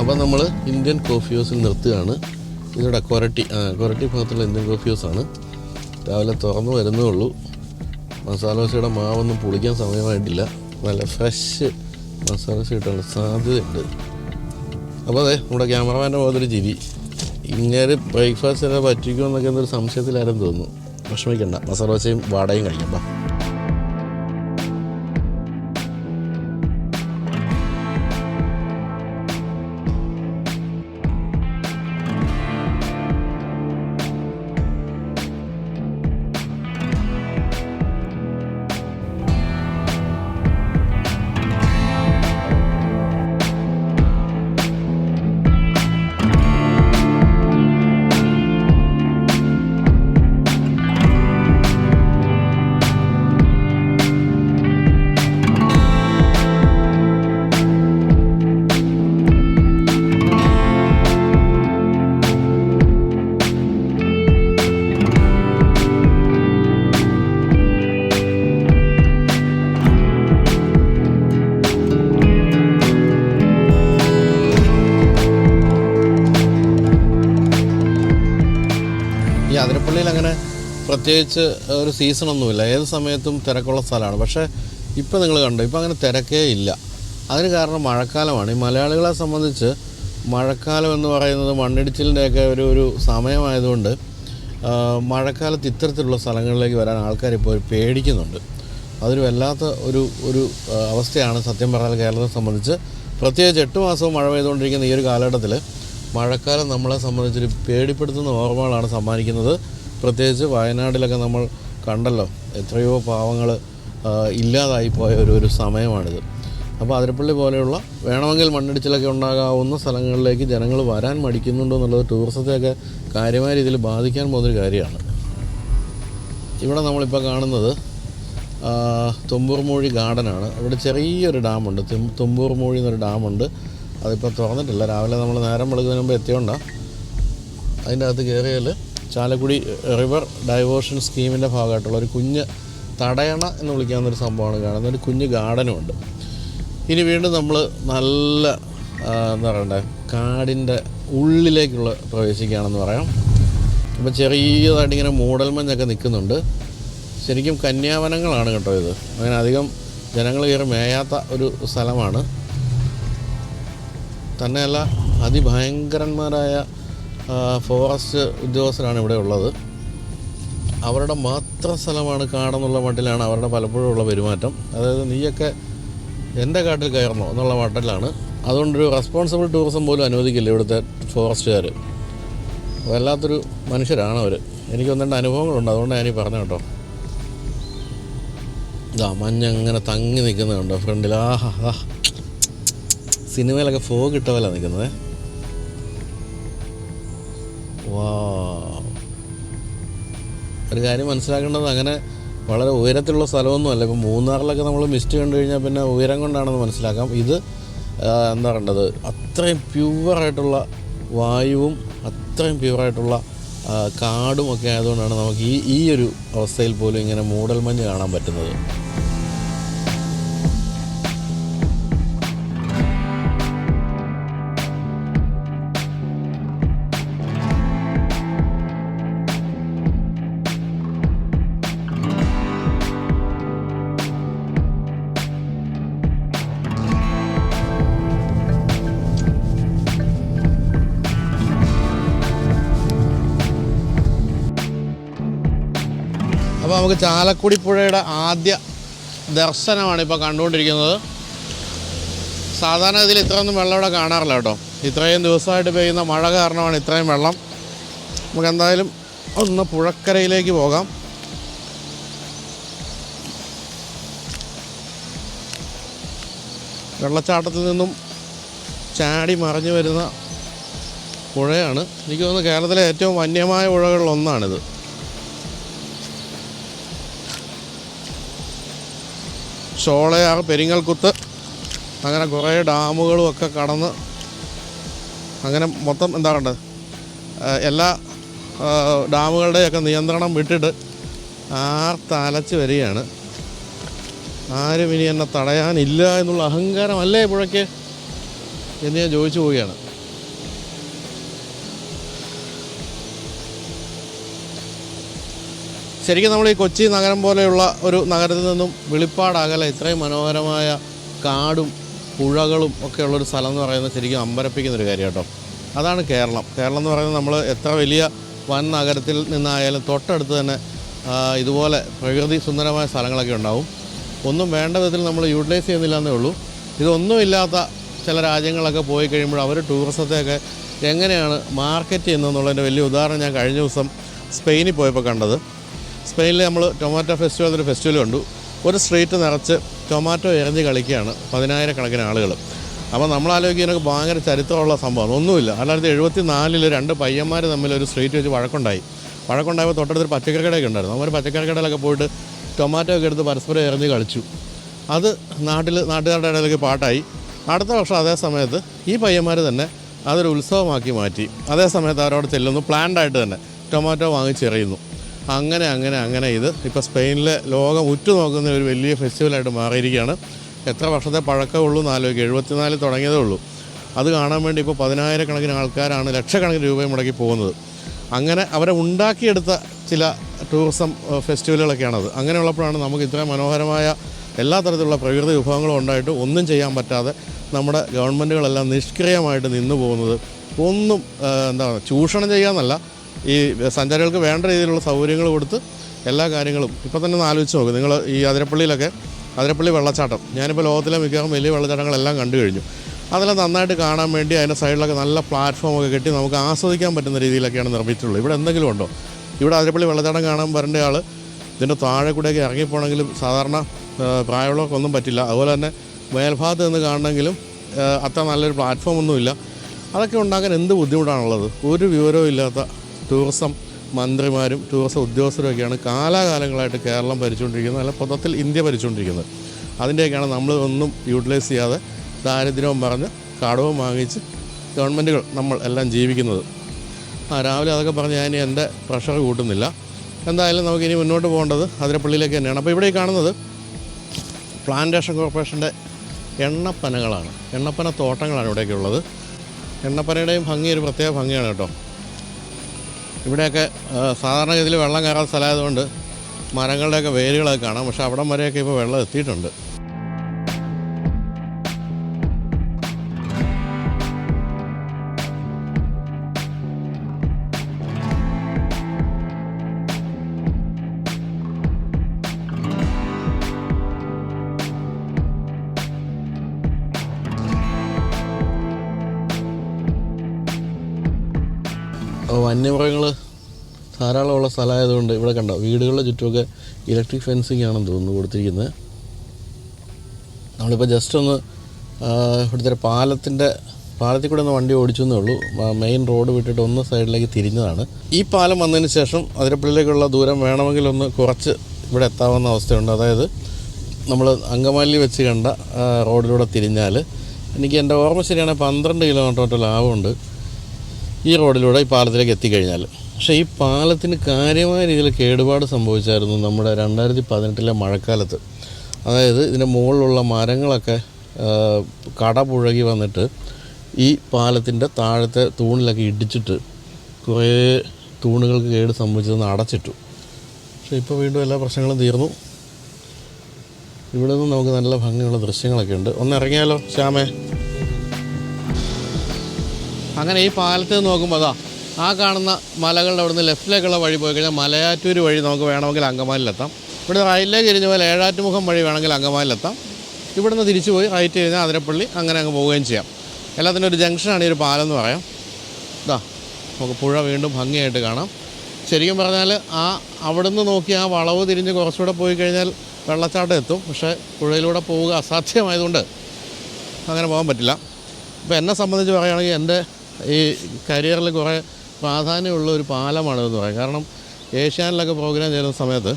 അപ്പോൾ നമ്മൾ ഇന്ത്യൻ കോഫി ഹൗസിൽ നിർത്തുകയാണ്. ഇതിവിടെ കൊരട്ടി ഭാഗത്തുള്ള ഇന്ത്യൻ കോഫി ഹൗസാണ്. രാവിലെ തുറന്നു വരുന്നേ ഉള്ളൂ. മസാല ദോശയുടെ മാവൊന്നും പുളിക്കാൻ സമയമായിട്ടില്ല. നല്ല ഫ്രഷ് മസാല ദോശ കിട്ടാനുള്ള സാധ്യതയുണ്ട്. അപ്പോൾ അതെ നമ്മുടെ ക്യാമറമാൻ്റെ മുഖത്തൊരു ചിരി. ഇങ്ങനെ ബ്രേക്ക്ഫാസ്റ്റ് പറ്റിക്കുമെന്നൊക്കെ എന്തൊരു സംശയത്തിലാരും തോന്നുന്നു. വിഷമിക്കണ്ട, മസാല ദോശയും വാടയും കഴിക്കാം. അതിരപ്പള്ളിയിൽ അങ്ങനെ പ്രത്യേകിച്ച് ഒരു സീസണൊന്നുമില്ല. ഏത് സമയത്തും തിരക്കുള്ള സ്ഥലമാണ്. പക്ഷേ ഇപ്പോൾ നിങ്ങൾ കണ്ടു, ഇപ്പോൾ അങ്ങനെ തിരക്കേ ഇല്ല. അതിന് കാരണം മഴക്കാലമാണ്. ഈ മലയാളികളെ സംബന്ധിച്ച് മഴക്കാലം എന്ന് പറയുന്നത് മണ്ണിടിച്ചിലിൻ്റെയൊക്കെ ഒരു സമയമായതുകൊണ്ട് മഴക്കാലത്ത് ഇത്തരത്തിലുള്ള സ്ഥലങ്ങളിലേക്ക് വരാൻ ആൾക്കാരിപ്പോൾ പേടിക്കുന്നുണ്ട്. അതൊരു വല്ലാത്ത ഒരു അവസ്ഥയാണ് സത്യം പറഞ്ഞാൽ കേരളത്തെ സംബന്ധിച്ച്. പ്രത്യേകിച്ച് 8 മാസവും മഴ പെയ്തുകൊണ്ടിരിക്കുന്ന ഈ ഒരു കാലഘട്ടത്തിൽ മഴക്കാലം നമ്മളെ സംബന്ധിച്ചൊരു പേടിപ്പെടുത്തുന്ന ഓർമ്മകളാണ് സമ്മാനിക്കുന്നത്. പ്രത്യേകിച്ച് വയനാട്ടിലൊക്കെ നമ്മൾ കണ്ടല്ലോ, എത്രയോ പാവങ്ങൾ ഇല്ലാതായിപ്പോയ ഒരു സമയമാണിത്. അപ്പോൾ അതിരപ്പള്ളി പോലെയുള്ള വേണമെങ്കിൽ മണ്ണിടിച്ചിലൊക്കെ ഉണ്ടാകാവുന്ന സ്ഥലങ്ങളിലേക്ക് ജനങ്ങൾ വരാൻ മടിക്കുന്നുണ്ടോ എന്നുള്ളത് ടൂറിസത്തെയൊക്കെ കാര്യമായ രീതിയിൽ ബാധിക്കാൻ പോകുന്നൊരു കാര്യമാണ്. ഇവിടെ നമ്മളിപ്പോൾ കാണുന്നത് തുമ്പൂർമൂഴി ഗാർഡനാണ്. ഇവിടെ ചെറിയൊരു ഡാമുണ്ട്, തുമ്പൂർമൂഴി എന്നൊരു ഡാമുണ്ട്. അതിപ്പോൾ തുറന്നിട്ടില്ല. രാവിലെ നമ്മൾ നേരം വെളുക്കുന്നതിന് മുമ്പ് എത്തിയോണ്ടാണ്. അതിൻ്റെ അകത്ത് കയറിയാൽ ചാലക്കുടി റിവർ ഡൈവേർഷൻ സ്കീമിൻ്റെ ഭാഗമായിട്ടുള്ള ഒരു കുഞ്ഞ് തടയണ എന്ന് വിളിക്കാവുന്നൊരു സംഭവമാണ് കാണുന്നത്. ഒരു കുഞ്ഞ് ഗാർഡനുമുണ്ട്. ഇനി വീണ്ടും നമ്മൾ നല്ല എന്താ പറയണ്ടേ കാടിൻ്റെ ഉള്ളിലേക്കുള്ള പ്രവേശിക്കുകയാണെന്ന് പറയാം. അപ്പോൾ ചെറിയതായിട്ട് ഇങ്ങനെ മൂടൽമഞ്ഞൊക്കെ നിൽക്കുന്നുണ്ട്. ശരിക്കും കന്യാവനങ്ങളാണ് കേട്ടോ ഇത്. അങ്ങനെ അധികം ജനങ്ങൾ കയറി മേയാത്ത ഒരു സ്ഥലമാണ്. തന്നെയല്ല അതിഭയങ്കരന്മാരായ ഫോറസ്റ്റ് ഉദ്യോഗസ്ഥരാണ് ഇവിടെ ഉള്ളത്. അവരുടെ മാത്രം സ്ഥലമാണ് കാടെന്നുള്ള മട്ടിലാണ് അവരുടെ പലപ്പോഴും ഉള്ള പെരുമാറ്റം. അതായത് നീയൊക്കെ എൻ്റെ കാട്ടിൽ കയറണോ എന്നുള്ള മട്ടിലാണ്. അതുകൊണ്ടൊരു റെസ്പോൺസിബിൾ ടൂറിസം പോലും അനുവദിക്കില്ല ഇവിടുത്തെ ഫോറസ്റ്റുകാർ. വല്ലാത്തൊരു മനുഷ്യരാണ് അവർ. എനിക്ക് ഒന്നെൻ്റെ അനുഭവങ്ങളുണ്ട്, അതുകൊണ്ടാണ് ഞാനീ പറഞ്ഞു കേട്ടോ. ഇതാ മഞ്ഞങ്ങനെ തങ്ങി നിൽക്കുന്നുണ്ടോ ഫ്രണ്ടിൽ. ആഹാ, സിനിമയിലൊക്കെ ഫോഗ് ഇട്ട പോലെ നിൽക്കുന്നത്. വാ, ഒരു കാര്യം മനസ്സിലാക്കേണ്ടത് അങ്ങനെ വളരെ ഉയരത്തിലുള്ള സ്ഥലമൊന്നുമല്ല. ഇപ്പോൾ മൂന്നാറിലൊക്കെ നമ്മൾ മിസ്റ്റ് കണ്ടു കഴിഞ്ഞാൽ പിന്നെ ഉയരം കൊണ്ടാണെന്ന് മനസ്സിലാക്കാം. ഇത് എന്താ പറയേണ്ടത്, അത്രയും പ്യുവറായിട്ടുള്ള വായുവും അത്രയും പ്യുവറായിട്ടുള്ള കാടും ഒക്കെ ആയതുകൊണ്ടാണ് നമുക്ക് ഈ ഒരു അവസ്ഥയിൽ പോലും ഇങ്ങനെ മൂടൽമഞ്ഞ് കാണാൻ പറ്റുന്നത്. അപ്പോൾ നമുക്ക് ചാലക്കുടി പുഴയുടെ ആദ്യ ദർശനമാണ് ഇപ്പോൾ കണ്ടുകൊണ്ടിരിക്കുന്നത്. സാധാരണ ഇതിൽ ഇത്രയൊന്നും വെള്ളം ഇവിടെ കാണാറില്ല കേട്ടോ. ഇത്രയും ദിവസമായിട്ട് പെയ്യുന്ന മഴ കാരണമാണ് ഇത്രയും വെള്ളം. നമുക്ക് എന്തായാലും ഒന്ന് പുഴക്കരയിലേക്ക് പോകാം. വെള്ളച്ചാട്ടത്തിൽ നിന്നും ചാടി മറിഞ്ഞു വരുന്ന പുഴയാണ്. എനിക്ക് തോന്നുന്നു കേരളത്തിലെ ഏറ്റവും വന്യമായ പുഴകളിലൊന്നാണിത്. ഷോളയാർ, പെരിങ്ങൽകുത്ത്, അങ്ങനെ കുറേ ഡാമുകളും ഒക്കെ കടന്ന് അങ്ങനെ മൊത്തം എന്താ കണ്ടത് എല്ലാ ഡാമുകളുടെയൊക്കെ നിയന്ത്രണം വിട്ടിട്ട് ആർത്തലച്ച് വരികയാണ്. ആരും ഇനി എന്നെ തടയാനില്ല എന്നുള്ള അഹങ്കാരമല്ലേ പുഴയ്ക്ക് എന്ന് ഞാൻ ചോദിച്ചു പോവുകയാണ്. ശരിക്കും നമ്മൾ ഈ കൊച്ചി നഗരം പോലെയുള്ള ഒരു നഗരത്തിൽ നിന്നും വെളിപ്പാടകലെ ഇത്രയും മനോഹരമായ കാടും പുഴകളും ഒക്കെ ഉള്ളൊരു സ്ഥലം എന്ന് പറയുന്നത് ശരിക്കും അമ്പരപ്പിക്കുന്നൊരു കാര്യം കേട്ടോ. അതാണ് കേരളം. കേരളം എന്ന് പറയുന്നത് നമ്മൾ എത്ര വലിയ വൻ നഗരത്തിൽ നിന്നായാലും തൊട്ടടുത്ത് തന്നെ ഇതുപോലെ പ്രകൃതി സുന്ദരമായ സ്ഥലങ്ങളൊക്കെ ഉണ്ടാവും. ഒന്നും വേണ്ട വിധത്തിൽ നമ്മൾ യൂട്ടിലൈസ് ചെയ്യുന്നില്ല എന്നേ ഉള്ളൂ. ഇതൊന്നുമില്ലാത്ത ചില രാജ്യങ്ങളൊക്കെ പോയി കഴിയുമ്പോൾ അവർ ടൂറിസത്തെയൊക്കെ എങ്ങനെയാണ് മാർക്കറ്റ് ചെയ്യുന്നതെന്നുള്ളതിൻ്റെ വലിയ ഉദാഹരണം ഞാൻ കഴിഞ്ഞ ദിവസം സ്പെയിനിൽ പോയപ്പോൾ കണ്ടത്. സ്പെയിനിൽ നമ്മൾ ടൊമാറ്റോ ഫെസ്റ്റിവൽ എന്നൊരു ഫെസ്റ്റിവൽ കണ്ടു. ഒരു സ്ട്രീറ്റ് നിറച്ച് ടൊമാറ്റോ എറിഞ്ഞ് കളിക്കുകയാണ് 10,000 ആളുകൾ. അപ്പോൾ നമ്മൾ ആലോചിക്കുന്നതൊക്കെ ഭയങ്കര ചരിത്രമുള്ള സംഭവം ഒന്നുമില്ല. 1974 2 പയ്യന്മാർ തമ്മിൽ ഒരു സ്ട്രീറ്റ് വെച്ച് വഴക്കുണ്ടായപ്പോൾ തൊട്ടടുത്തൊരു പച്ചക്കറി കടയൊക്കെ ഉണ്ടായിരുന്നു. അവർ പച്ചക്കറി കടയിലൊക്കെ പോയിട്ട് ടൊമാറ്റോ ഒക്കെ എടുത്ത് പരസ്പരം എറിഞ്ഞ് കളിച്ചു. അത് നാട്ടുകാരുടെ ഇടയിലേക്ക് പാട്ടായി. അടുത്ത വർഷം അതേ സമയത്ത് ഈ പയ്യന്മാർ തന്നെ അതൊരു ഉത്സവമാക്കി മാറ്റി. അതേ സമയത്ത് അവരവിടെ ചെല്ലുന്നു, പ്ലാൻഡായിട്ട് തന്നെ ടൊമാറ്റോ വാങ്ങിച്ചെറിയുന്നു. അങ്ങനെ ഇത് ഇപ്പോൾ സ്പെയിനിലെ ലോകം ഉറ്റുനോക്കുന്ന ഒരു വലിയ ഫെസ്റ്റിവലായിട്ട് മാറിയിരിക്കുകയാണ്. എത്ര വർഷത്തെ പഴക്കമുള്ളൂ എന്ന് ആലോചിക്കുക. 74 തുടങ്ങിയതേ ഉള്ളൂ. അത് കാണാൻ വേണ്ടി ഇപ്പോൾ 10,000 ആൾക്കാരാണ് ലക്ഷക്കണക്കിന് രൂപയും മുടക്കി പോകുന്നത്. അങ്ങനെ അവരെ ഉണ്ടാക്കിയെടുത്ത ചില ടൂറിസം ഫെസ്റ്റിവലുകളൊക്കെയാണത്. അങ്ങനെയുള്ളപ്പോഴാണ് നമുക്ക് ഇത്രയും മനോഹരമായ എല്ലാ തരത്തിലുള്ള പ്രകൃതി വിഭവങ്ങളും ഉണ്ടായിട്ട് ഒന്നും ചെയ്യാൻ പറ്റാതെ നമ്മുടെ ഗവൺമെൻറ്റുകളെല്ലാം നിഷ്ക്രിയമായിട്ട് നിന്നു പോകുന്നത്. ഒന്നും ചൂഷണം ചെയ്യാമെന്നല്ല, ഈ സഞ്ചാരികൾക്ക് വേണ്ട രീതിയിലുള്ള സൗകര്യങ്ങൾ കൊടുത്ത് എല്ലാ കാര്യങ്ങളും ഇപ്പോൾ തന്നെ ഒന്ന് ആലോചിച്ച് നോക്കും. നിങ്ങൾ ഈ അതിരപ്പള്ളി വെള്ളച്ചാട്ടം, ഞാനിപ്പോൾ ലോകത്തിലെ മിക്കവാറും വലിയ വെള്ളച്ചാട്ടങ്ങളെല്ലാം കണ്ടു കഴിഞ്ഞു. അതെല്ലാം നന്നായിട്ട് കാണാൻ വേണ്ടി അതിൻ്റെ സൈഡിലൊക്കെ നല്ല പ്ലാറ്റ്ഫോമൊക്കെ കെട്ടി നമുക്ക് ആസ്വദിക്കാൻ പറ്റുന്ന രീതിയിലൊക്കെയാണ് നിർമ്മിച്ചിട്ടുള്ളത്. ഇവിടെ എന്തെങ്കിലും ഉണ്ടോ? ഇവിടെ അതിരപ്പള്ളി വെള്ളച്ചാട്ടം കാണാൻ വരേണ്ട ആൾ ഇതിൻ്റെ താഴെ കൂടെയൊക്കെ ഇറങ്ങിപ്പോകണമെങ്കിലും സാധാരണ പ്രായമുള്ളവർക്കൊന്നും പറ്റില്ല. അതുപോലെ തന്നെ മേൽഭാഗത്ത് നിന്ന് കാണണമെങ്കിലും അത്ര നല്ലൊരു പ്ലാറ്റ്ഫോമൊന്നുമില്ല. അതൊക്കെ ഉണ്ടാക്കാൻ എന്ത് ബുദ്ധിമുട്ടാണുള്ളത്? ഒരു വിവരവും ഇല്ലാത്ത ടൂറിസം മന്ത്രിമാരും ടൂറിസം ഉദ്യോഗസ്ഥരുമൊക്കെയാണ് കാലാകാലങ്ങളായിട്ട് കേരളം ഭരിച്ചുകൊണ്ടിരിക്കുന്നത്, അല്ല മൊത്തത്തിൽ ഇന്ത്യ ഭരിച്ചുകൊണ്ടിരിക്കുന്നത്. അതിൻ്റെയൊക്കെയാണ് നമ്മൾ ഒന്നും യൂട്ടിലൈസ് ചെയ്യാതെ ദാരിദ്ര്യവും പറഞ്ഞ് കടവും വാങ്ങിച്ച് ഗവൺമെൻറ്റുകൾ നമ്മൾ എല്ലാം ജീവിക്കുന്നത്. രാവിലെ അതൊക്കെ പറഞ്ഞ് ഞാൻ എൻ്റെ പ്രഷർ കൂട്ടുന്നില്ല. എന്തായാലും നമുക്കിനി മുന്നോട്ട് പോകേണ്ടത് അതിരപ്പള്ളിയിലേക്ക് തന്നെയാണ്. അപ്പോൾ ഇവിടെ കാണുന്നത് പ്ലാന്റേഷൻ കോർപ്പറേഷൻ്റെ എണ്ണപ്പനകളാണ്. എണ്ണപ്പന തോട്ടങ്ങളാണ് ഇവിടെയൊക്കെ ഉള്ളത്. എണ്ണപ്പനയുടെയും ഭംഗി ഒരു പ്രത്യേക ഭംഗിയാണ് കേട്ടോ. ഇവിടെയൊക്കെ സാധാരണഗതിയിൽ വെള്ളം കയറാത്ത സ്ഥലമായതുകൊണ്ട് മരങ്ങളുടെയൊക്കെ വേരുകളൊക്കെ കാണാം. പക്ഷേ അവിടം വരെയൊക്കെ ഇപ്പോൾ വെള്ളം എത്തിയിട്ടുണ്ട്. വന്യമൃഗങ്ങൾ ധാരാളമുള്ള സ്ഥലമായതുകൊണ്ട് ഇവിടെ കണ്ടോ വീടുകളുടെ ചുറ്റുമൊക്കെ ഇലക്ട്രിക് ഫെൻസിങ് ആണെന്ന് തോന്നുന്നു കൊടുത്തിരിക്കുന്നത്. നമ്മളിപ്പോൾ ജസ്റ്റ് ഒന്ന് ഇവിടുത്തെ പാലത്തിൽ കൂടെ ഒന്ന് വണ്ടി ഓടിച്ചു എന്നേ ഉള്ളൂ. മെയിൻ റോഡ് വിട്ടിട്ട് ഒന്ന് സൈഡിലേക്ക് തിരിഞ്ഞതാണ്. ഈ പാലം വന്നതിന് ശേഷം അതിരപ്പള്ളിയിലേക്കുള്ള ദൂരം വേണമെങ്കിൽ ഒന്ന് കുറച്ച് ഇവിടെ എത്താവുന്ന അവസ്ഥയുണ്ട്. അതായത് നമ്മൾ അങ്കമാലി വെച്ച് കണ്ട റോഡിലൂടെ തിരിഞ്ഞാൽ, എനിക്ക് എൻ്റെ ഓർമ്മ ശരിയാണെങ്കിൽ 12 കിലോമീറ്റർ ലാഭമുണ്ട് ഈ റോഡിലൂടെ ഈ പാലത്തിലേക്ക് എത്തിക്കഴിഞ്ഞാൽ. പക്ഷേ ഈ പാലത്തിന് കാര്യമായ രീതിയിൽ കേടുപാട് സംഭവിച്ചായിരുന്നു നമ്മുടെ 2018 മഴക്കാലത്ത്. അതായത് ഇതിൻ്റെ മുകളിലുള്ള മരങ്ങളൊക്കെ കടപുഴകി വന്നിട്ട് ഈ പാലത്തിൻ്റെ താഴത്തെ തൂണിലൊക്കെ ഇടിച്ചിട്ട് കുറേ തൂണുകൾക്ക് കേട് സംഭവിച്ചതെന്ന് അടച്ചിട്ടു. പക്ഷേ ഇപ്പോൾ വീണ്ടും എല്ലാ പ്രശ്നങ്ങളും തീർന്നു. ഇവിടെ നിന്ന് നമുക്ക് നല്ല ഭംഗിയുള്ള ദൃശ്യങ്ങളൊക്കെ ഉണ്ട്. ഒന്ന് ഇറങ്ങിയാലോ ശ്യാമേ? അങ്ങനെ ഈ പാലത്തിൽ നോക്കുമ്പോൾ ആ കാണുന്ന മലകളുടെ അവിടുന്ന് ലെഫ്റ്റിലേക്കുള്ള വഴി പോയി കഴിഞ്ഞാൽ മലയാറ്റൂർ വഴി നമുക്ക് വേണമെങ്കിൽ അങ്കമാലിയിലെത്താം. ഇവിടെ റൈറ്റിലേക്ക് തിരിഞ്ഞ പോലെ ഏഴാറ്റുമുഖം വഴി വേണമെങ്കിൽ അങ്കമാലിയിലെത്താം. ഇവിടുന്ന് തിരിച്ചു പോയി റൈറ്റ് കഴിഞ്ഞാൽ അതിരപ്പള്ളി അങ്ങനെ അങ്ങ് പോവുകയും ചെയ്യാം. എല്ലാത്തിനും ഒരു ജംഗ്ഷനാണ് ഈ ഒരു പാലം എന്ന് പറയാം. ഇതാ നമുക്ക് പുഴ വീണ്ടും ഭംഗിയായിട്ട് കാണാം. ശരിക്കും പറഞ്ഞാൽ അവിടുന്ന് നോക്കി ആ വളവ് തിരിഞ്ഞ് കുറച്ചുകൂടെ പോയി കഴിഞ്ഞാൽ വെള്ളച്ചാട്ടം എത്തും. പക്ഷേ പുഴയിലൂടെ പോവുക അസാധ്യമായതുകൊണ്ട് അങ്ങനെ പോകാൻ പറ്റില്ല. ഇപ്പോൾ എന്നെ സംബന്ധിച്ച് പറയുകയാണെങ്കിൽ എൻ്റെ ഈ കരിയറിൽ കുറേ പ്രാധാന്യമുള്ള ഒരു പാലമാണിതെന്ന് പറയാം. കാരണം ഏഷ്യാനിലൊക്കെ പ്രോഗ്രാം ചെയ്യുന്ന സമയത്ത്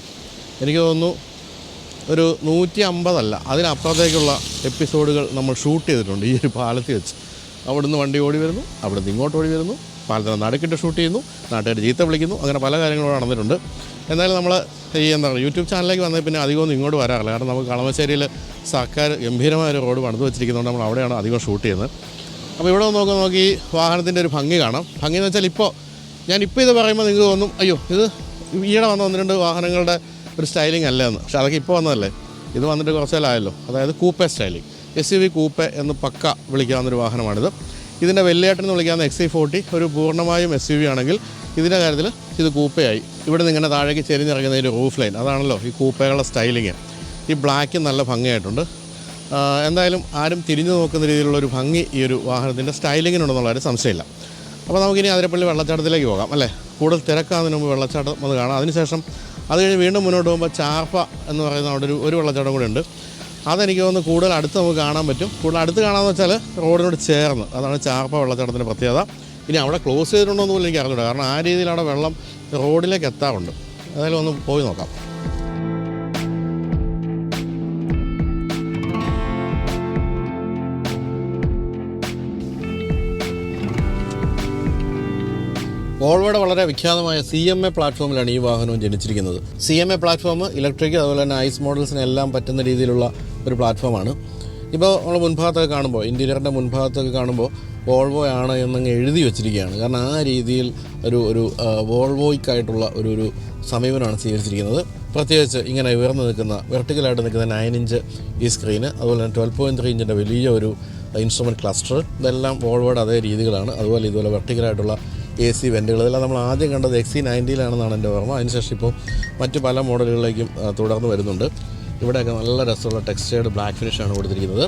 എനിക്ക് തോന്നുന്നു ഒരു 150 അതിനപ്പുറത്തേക്കുള്ള എപ്പിസോഡുകൾ നമ്മൾ ഷൂട്ട് ചെയ്തിട്ടുണ്ട് ഈ ഒരു പാലത്തിൽ വെച്ച്. അവിടുന്ന് വണ്ടി ഓടി വരുന്നു, അവിടുന്ന് ഇങ്ങോട്ട് ഓടി വരുന്നു, പാലത്തിന് നടുക്കിട്ട് ഷൂട്ട് ചെയ്യുന്നു, നാട്ടുകാർ ചീത്ത വിളിക്കുന്നു, അങ്ങനെ പല കാര്യങ്ങളും നടന്നിട്ടുണ്ട്. എന്നാലും നമ്മൾ ഈ യൂട്യൂബ് ചാനലിലേക്ക് വന്നതിൽ പിന്നെ അധികമൊന്നും ഇങ്ങോട്ട് വരാറില്ല. കാരണം നമുക്ക് കളമശ്ശേരിയിൽ സർക്കാർ ഗംഭീരമായ ഒരു റോഡ് പണിത് വെച്ചിരിക്കുന്നതുകൊണ്ട് നമ്മൾ അവിടെയാണ് അധികം ഷൂട്ട് ചെയ്യുന്നത്. അപ്പോൾ ഇവിടെ നോക്കി ഈ വാഹനത്തിൻ്റെ ഒരു ഭംഗി കാണാം. ഭംഗി എന്ന് വെച്ചാൽ ഞാനിപ്പോൾ ഇത് പറയുമ്പോൾ നിങ്ങൾക്ക് തോന്നും അയ്യോ ഇത് ഈയിടെ വന്ന 1-2 വാഹനങ്ങളുടെ ഒരു സ്റ്റൈലിംഗ് അല്ല എന്ന്. പക്ഷേ അതൊക്കെ ഇപ്പോൾ വന്നതല്ലേ. ഇത് വന്നിട്ട് കുറച്ചാലായല്ലോ. അതായത് കൂപ്പെ സ്റ്റൈലിംഗ്, SUV കൂപ്പെ എന്ന് പക്ക വിളിക്കാവുന്നൊരു വാഹനമാണിത്. ഇതിൻ്റെ വെല്ലേട്ടൻ എന്ന് വിളിക്കാവുന്ന XC40 ഒരു പൂർണ്ണമായും SUV ആണെങ്കിൽ ഇതിൻ്റെ കാര്യത്തിൽ ഇത് കൂപ്പയായി. ഇവിടെ നിന്ന് ഇങ്ങനെ താഴേക്ക് ചെരിഞ്ഞിറങ്ങുന്ന ഒരു റൂഫ് ലൈൻ, അതാണല്ലോ ഈ കൂപ്പകളുടെ സ്റ്റൈലിങ്. ഈ ബ്ലാക്ക് നല്ല ഭംഗിയായിട്ടുണ്ട്. എന്തായാലും ആരും തിരിഞ്ഞു നോക്കുന്ന രീതിയിലുള്ളൊരു ഭംഗി ഈ ഒരു വാഹനത്തിൻ്റെ സ്റ്റൈലിങ്ങിനുണ്ടെന്നുള്ളൊരു സംശയമില്ല. അപ്പോൾ നമുക്കിനി അതിരപ്പള്ളി വെള്ളച്ചാട്ടത്തിലേക്ക് പോകാം അല്ലേ. കൂടുതൽ തിരക്കാകുന്നതിന് മുമ്പ് വെള്ളച്ചാട്ടം അത് കാണാം. അതിനുശേഷം അത് കഴിഞ്ഞ് വീണ്ടും മുന്നോട്ട് പോകുമ്പോൾ ചാർപ്പ എന്ന് പറയുന്ന അവിടെ ഒരു വെള്ളച്ചാട്ടം കൂടെ ഉണ്ട്. അതെനിക്ക് തോന്നുന്നു കൂടുതൽ അടുത്ത് നമുക്ക് കാണാൻ പറ്റും. കൂടുതൽ അടുത്ത് കാണാമെന്ന് വെച്ചാൽ റോഡിനോട് ചേർന്ന്, അതാണ് ചാർപ്പ വെള്ളച്ചാട്ടത്തിൻ്റെ പ്രത്യേകത. ഇനി അവിടെ ക്ലോസ് ചെയ്തിട്ടുണ്ടോ എന്ന് പോലും എനിക്ക് അറിഞ്ഞൂടാ. കാരണം ആ രീതിയിൽ അവിടെ വെള്ളം റോഡിലേക്ക് എത്താറുണ്ട്. ഏതായാലും ഒന്ന് പോയി നോക്കാം. വോൾവോയുടെ വളരെ വിഖ്യാതമായ CMA പ്ലാറ്റ്ഫോമിലാണ് ഈ വാഹനവും ജനിച്ചിരിക്കുന്നത്. CMA പ്ലാറ്റ്ഫോം ഇലക്ട്രിക് അതുപോലെ തന്നെ ഐസ് മോഡൽസിനെല്ലാം പറ്റുന്ന രീതിയിലുള്ള ഒരു പ്ലാറ്റ്ഫോമാണ്. ഇപ്പോൾ നമ്മൾ മുൻഭാഗത്തൊക്കെ കാണുമ്പോൾ, ഇൻറ്റീരിയറിൻ്റെ മുൻഭാഗത്തൊക്കെ കാണുമ്പോൾ വോൾവോ ആണ് എന്നങ്ങ് എഴുതി വെച്ചിരിക്കുകയാണ്. കാരണം ആ രീതിയിൽ ഒരു വോൾവോയ്ക്കായിട്ടുള്ള ഒരു സമീപനമാണ് സ്വീകരിച്ചിരിക്കുന്നത്. പ്രത്യേകിച്ച് ഇങ്ങനെ ഉയർന്നു നിൽക്കുന്ന വെർട്ടിക്കലായിട്ട് നിൽക്കുന്ന 9 ഇഞ്ച് ഈ സ്ക്രീന്, അതുപോലെ തന്നെ 12.3 ഇഞ്ചിൻ്റെ വലിയ ഒരു ഇൻസ്ട്രുമെൻറ്റ് ക്ലസ്റ്റർ, ഇതെല്ലാം വോൾവോയുടെ അതേ രീതികളാണ്. ഇതുപോലെ വെർട്ടിക്കലായിട്ടുള്ള AC വെൻറ്റുകൾ, ഇതെല്ലാം നമ്മൾ ആദ്യം കണ്ടത് XC90-ലാണെന്നാണ് എൻ്റെ ഓർമ്മ. അതിനുശേഷം ഇപ്പോൾ മറ്റ് പല മോഡലുകളിലേക്കും തുടർന്ന് വരുന്നുണ്ട്. ഇവിടെയൊക്കെ നല്ല രസമുള്ള ടെക്സ്റ്റേർഡ് ബ്ലാക്ക് ഫിനിഷാണ് കൊടുത്തിരിക്കുന്നത്.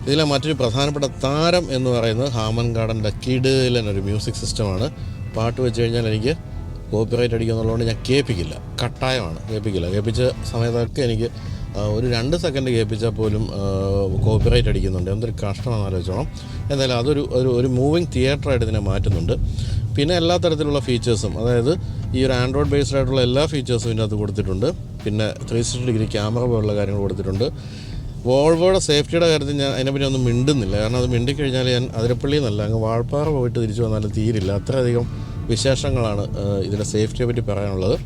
ഇതിലെ മറ്റൊരു പ്രധാനപ്പെട്ട താരം എന്ന് പറയുന്നത് ഹാമൻ ഗാർഡൻ്റെ കിടിലനൊരു മ്യൂസിക് സിസ്റ്റമാണ്. പാട്ട് വെച്ച് കഴിഞ്ഞാൽ എനിക്ക് കോപ്പിറൈറ്റ് അടിക്കുന്നുള്ളതുകൊണ്ട് ഞാൻ കേൾപ്പിക്കില്ല, കട്ടായമാണ് കേൾപ്പിച്ച സമയത്തൊക്കെ എനിക്ക് ഒരു 2 സെക്കൻഡ് കേൾപ്പിച്ചാൽ പോലും കോപ്പിറൈറ്റ് അടിക്കുന്നുണ്ട്. എന്തൊരു കഷ്ടമാണെന്ന് ആലോചിച്ചോണം. എന്തായാലും അതൊരു മൂവിങ് തിയേറ്ററായിട്ട് ഇതിനെ മാറ്റുന്നുണ്ട്. പിന്നെ എല്ലാ തരത്തിലുള്ള ഫീച്ചേഴ്സും, അതായത് ഈ ഒരു ആൻഡ്രോയിഡ് ബേസ്ഡ് ആയിട്ടുള്ള എല്ലാ ഫീച്ചേഴ്സും ഇതിനകത്ത് കൊടുത്തിട്ടുണ്ട്. പിന്നെ 360 ഡിഗ്രി ക്യാമറ പോലുള്ള കാര്യങ്ങൾ കൊടുത്തിട്ടുണ്ട്. വോൾവോയുടെ സേഫ്റ്റിയുടെ കാര്യത്തിൽ ഞാൻ അതിനെപ്പറ്റി ഒന്നും മിണ്ടുന്നില്ല. കാരണം അത് മിണ്ടിക്കഴിഞ്ഞാൽ ഞാൻ അതിരപ്പള്ളിയിൽ നിന്നല്ല അങ്ങ് വാൾപ്പാറ പോയിട്ട് തിരിച്ചു വന്നാലും തീരില്ല. അത്രയധികം വിശേഷങ്ങളാണ് ഇതിൻ്റെ സേഫ്റ്റിയെ പറ്റി പറയാനുള്ളത്.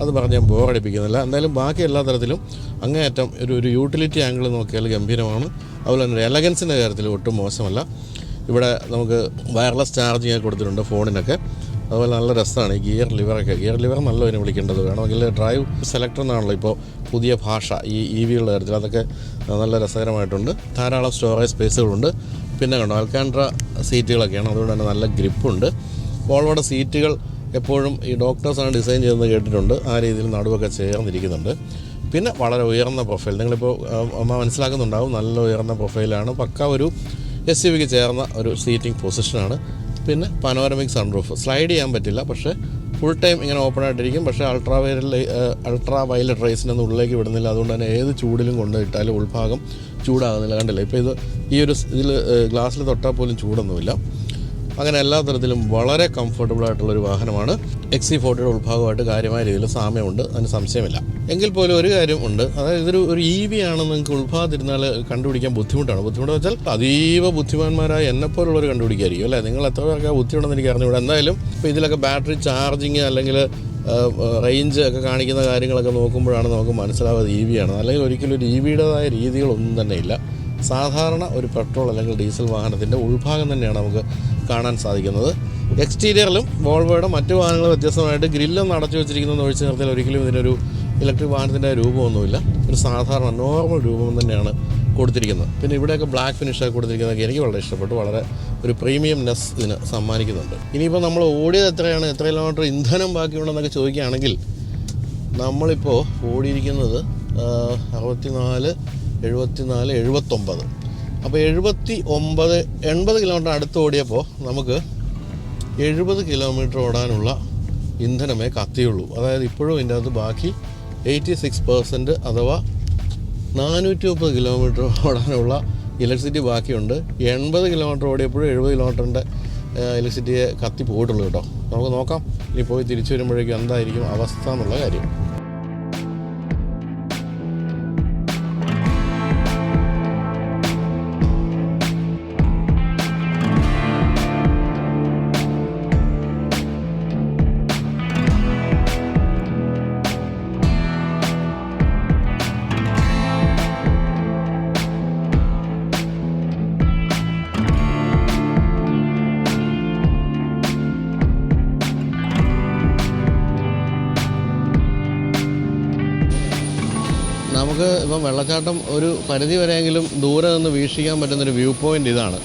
അത് പറഞ്ഞ് ഞാൻ ബോറടിപ്പിക്കുന്നില്ല. എന്തായാലും ബാക്കി എല്ലാ തരത്തിലും അങ്ങേയറ്റം ഒരു യൂട്ടിലിറ്റി ആംഗിൾ നോക്കിയാൽ ഗംഭീരമാണ്. അതുപോലെ തന്നെ എലഗൻസിൻ്റെ കാര്യത്തിൽ ഒട്ടും മോശമല്ല. ഇവിടെ നമുക്ക് വയർലെസ് ചാർജിങ് കൊടുത്തിട്ടുണ്ട് ഫോണിനൊക്കെ. അതുപോലെ നല്ല രസമാണ് ഈ ഗിയർ ലിവർ നല്ല ഇതിനെ വിളിക്കേണ്ടത്. വേണമെങ്കിൽ ഡ്രൈവ് സെലക്ടർ എന്നാണല്ലോ ഇപ്പോൾ പുതിയ ഭാഷ ഈ EVയുടെ കാര്യത്തിൽ. അതൊക്കെ നല്ല രസകരമായിട്ടുണ്ട്. ധാരാളം സ്റ്റോറേജ് സ്പേസുകളുണ്ട്. പിന്നെ കണ്ടോ അൽക്കാൻഡ്ര സീറ്റുകളൊക്കെയാണ്, അതുകൊണ്ട് തന്നെ നല്ല ഗ്രിപ്പുണ്ട്. വോൾവോയുടെ സീറ്റുകൾ എപ്പോഴും ഈ ഡോക്ടേഴ്സാണ് ഡിസൈൻ ചെയ്തെന്ന് കേട്ടിട്ടുണ്ട്. ആ രീതിയിൽ നടുവൊക്കെ ചേർന്നിരിക്കുന്നുണ്ട്. പിന്നെ വളരെ ഉയർന്ന പ്രൊഫൈൽ, നിങ്ങളിപ്പോൾ മനസ്സിലാക്കുന്നുണ്ടാവും, നല്ല ഉയർന്ന പ്രൊഫൈലാണ്. പക്ക ഒരു SUVക്ക് ചേർന്ന ഒരു സീറ്റിംഗ് പൊസിഷനാണ്. പിന്നെ പനോരമിക് സൺറൂഫ്, സ്ലൈഡ് ചെയ്യാൻ പറ്റില്ല, പക്ഷേ ഫുൾ ടൈം ഇങ്ങനെ ഓപ്പൺ ആയിട്ടിരിക്കും. പക്ഷേ അൾട്രാ വയലറ്റ് റേസിനൊന്നും ഉള്ളിലേക്ക് വിടുന്നില്ല. അതുകൊണ്ട് തന്നെ ഏത് ചൂടിലും കൊണ്ടുപോയിട്ടാലും ഉൾഭാഗം ചൂടാകുന്നില്ല. കണ്ടില്ല, ഇപ്പോൾ ഇതിൽ ഗ്ലാസ്സിൽ തൊട്ടാൽ പോലും ചൂടൊന്നുമില്ല. അങ്ങനെ എല്ലാ തരത്തിലും വളരെ കംഫർട്ടബിളായിട്ടുള്ളൊരു വാഹനമാണ്. XC40യുടെ ഉൾഭാഗമായിട്ട് കാര്യമായ രീതിയിൽ സാമ്യമുണ്ട്, അതിന് സംശയമില്ല. എങ്കിൽ പോലും ഒരു കാര്യം ഉണ്ട്, അതായത് ഒരു EV ആണെന്ന് നിങ്ങൾക്ക് ഉൾഭാഗത്തിരുന്നാൽ കണ്ടുപിടിക്കാൻ ബുദ്ധിമുട്ടെന്ന് വെച്ചാൽ അതീവ ബുദ്ധിമാന്മാരായ എന്നെപ്പോലുള്ളവർ കണ്ടുപിടിക്കായിരിക്കും അല്ലേ. നിങ്ങൾ എത്ര പേർക്ക് ബുദ്ധിമുണ്ടെന്ന് എനിക്ക് അറിഞ്ഞുകൂടാ. എന്തായാലും ഇപ്പോൾ ഇതിലൊക്കെ ബാറ്ററി ചാർജിങ് അല്ലെങ്കിൽ റേഞ്ച് ഒക്കെ കാണിക്കുന്ന കാര്യങ്ങളൊക്കെ നോക്കുമ്പോഴാണ് നമുക്ക് മനസ്സിലാവുന്നത് EV ആണ്. അല്ലെങ്കിൽ ഒരിക്കലും ഒരു EVയുടേതായ രീതികളൊന്നും തന്നെ ഇല്ല. സാധാരണ ഒരു പെട്രോൾ അല്ലെങ്കിൽ ഡീസൽ വാഹനത്തിൻ്റെ ഉൾഭാഗം തന്നെയാണ് നമുക്ക് കാണാൻ സാധിക്കുന്നത്. എക്സ്റ്റീരിയറിലും വോൾവോയുടെ മറ്റു വാഹനങ്ങൾ വ്യത്യസ്തമായിട്ട് ഗ്രില്ലൊന്നും അടച്ചു വെച്ചിരിക്കുന്നതെന്ന് ഒഴിച്ച് നിർത്തിയാൽ ഒരിക്കലും ഇതിനൊരു ഇലക്ട്രിക് വാഹനത്തിൻ്റെ രൂപമൊന്നുമില്ല. ഒരു സാധാരണ നോർമൽ രൂപം തന്നെയാണ് കൊടുത്തിരിക്കുന്നത്. പിന്നെ ഇവിടെയൊക്കെ ബ്ലാക്ക് ഫിനിഷൊക്കെ കൊടുത്തിരിക്കുന്നതൊക്കെ എനിക്ക് വളരെ ഇഷ്ടപ്പെട്ടു. വളരെ ഒരു പ്രീമിയംനെസ് ഇതിന് സമ്മാനിക്കുന്നുണ്ട്. ഇനിയിപ്പോൾ നമ്മൾ ഓടിയത് എത്രയാണ്, എത്ര കിലോമീറ്റർ ഇന്ധനം ബാക്കിയുണ്ടെന്നൊക്കെ ചോദിക്കുകയാണെങ്കിൽ നമ്മളിപ്പോൾ ഓടിയിരിക്കുന്നത് 64, 74, 79. അപ്പോൾ 80 കിലോമീറ്റർ അടുത്ത് ഓടിയപ്പോൾ നമുക്ക് 70 കിലോമീറ്റർ ഓടാനുള്ള ഇന്ധനമേ കത്തിയുള്ളൂ. അതായത് ഇപ്പോഴും ഇതിൻ്റെ അകത്ത് ബാക്കി 86% അഥവാ 430 കിലോമീറ്റർ ഓടാനുള്ള ഇലക്ട്രിസിറ്റി ബാക്കിയുണ്ട്. 80 കിലോമീറ്റർ ഓടിയപ്പോഴും 70 കിലോമീറ്ററിൻ്റെ ഇലക്ട്രിസിറ്റിയെ കത്തി പോയിട്ടുള്ളൂ കേട്ടോ. നമുക്ക് നോക്കാം ഇനി പോയി തിരിച്ചു വരുമ്പോഴേക്കും എന്തായിരിക്കും അവസ്ഥ എന്നുള്ള കാര്യം. നമുക്ക് ഇപ്പം വെള്ളച്ചാട്ടം ഒരു പരിധി വരെയെങ്കിലും ദൂരെ നിന്ന് വീക്ഷിക്കാൻ പറ്റുന്നൊരു വ്യൂ പോയിൻ്റ് ഇതാണ്.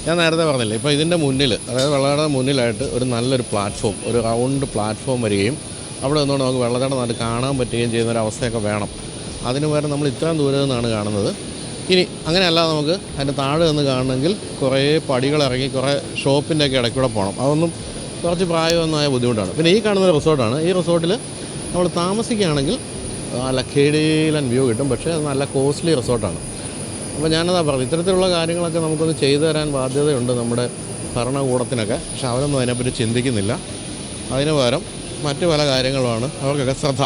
ഞാൻ നേരത്തെ പറഞ്ഞില്ലേ, ഇപ്പോൾ ഇതിൻ്റെ മുന്നിൽ, അതായത് വെള്ളച്ചാട്ടം മുന്നിലായിട്ട് ഒരു നല്ലൊരു പ്ലാറ്റ്ഫോം, ഒരു റൗണ്ട് പ്ലാറ്റ്ഫോം വരികയും അവിടെ നിന്നുകൊണ്ട് നമുക്ക് വെള്ളച്ചാട്ടം നാട്ട് കാണാൻ പറ്റുകയും ചെയ്യുന്നൊരവസ്ഥയൊക്കെ വേണം. അതിന് പകരം നമ്മൾ ഇത്രയും ദൂരെ നിന്നാണ് കാണുന്നത്. ഇനി അങ്ങനെയല്ല, നമുക്ക് അതിൻ്റെ താഴെ നിന്ന് കാണണമെങ്കിൽ കുറേ പടികളിറങ്ങി കുറേ ഷോപ്പിൻ്റെയൊക്കെ ഇടയ്ക്കൂടെ പോകണം. അതൊന്നും കുറച്ച് പ്രായമൊന്നായ ബുദ്ധിമുട്ടാണ്. പിന്നെ ഈ കാണുന്ന റിസോർട്ടാണ്. ഈ റിസോർട്ടിൽ നമ്മൾ താമസിക്കുകയാണെങ്കിൽ നല്ല കിടിലൻ വ്യൂ കിട്ടും. പക്ഷേ അത് നല്ല കോസ്റ്റ്ലി റിസോർട്ടാണ്. അപ്പോൾ ഞാനതാ പറഞ്ഞത്, ഇത്തരത്തിലുള്ള കാര്യങ്ങളൊക്കെ നമുക്കൊന്ന് ചെയ്തു തരാൻ ബാധ്യതയുണ്ട് നമ്മുടെ ഭരണകൂടത്തിനൊക്കെ. പക്ഷെ അവരൊന്നും അതിനെപ്പറ്റി ചിന്തിക്കുന്നില്ല. അതിന് പകരം മറ്റു പല കാര്യങ്ങളുമാണ് അവർക്കൊക്കെ ശ്രദ്ധ.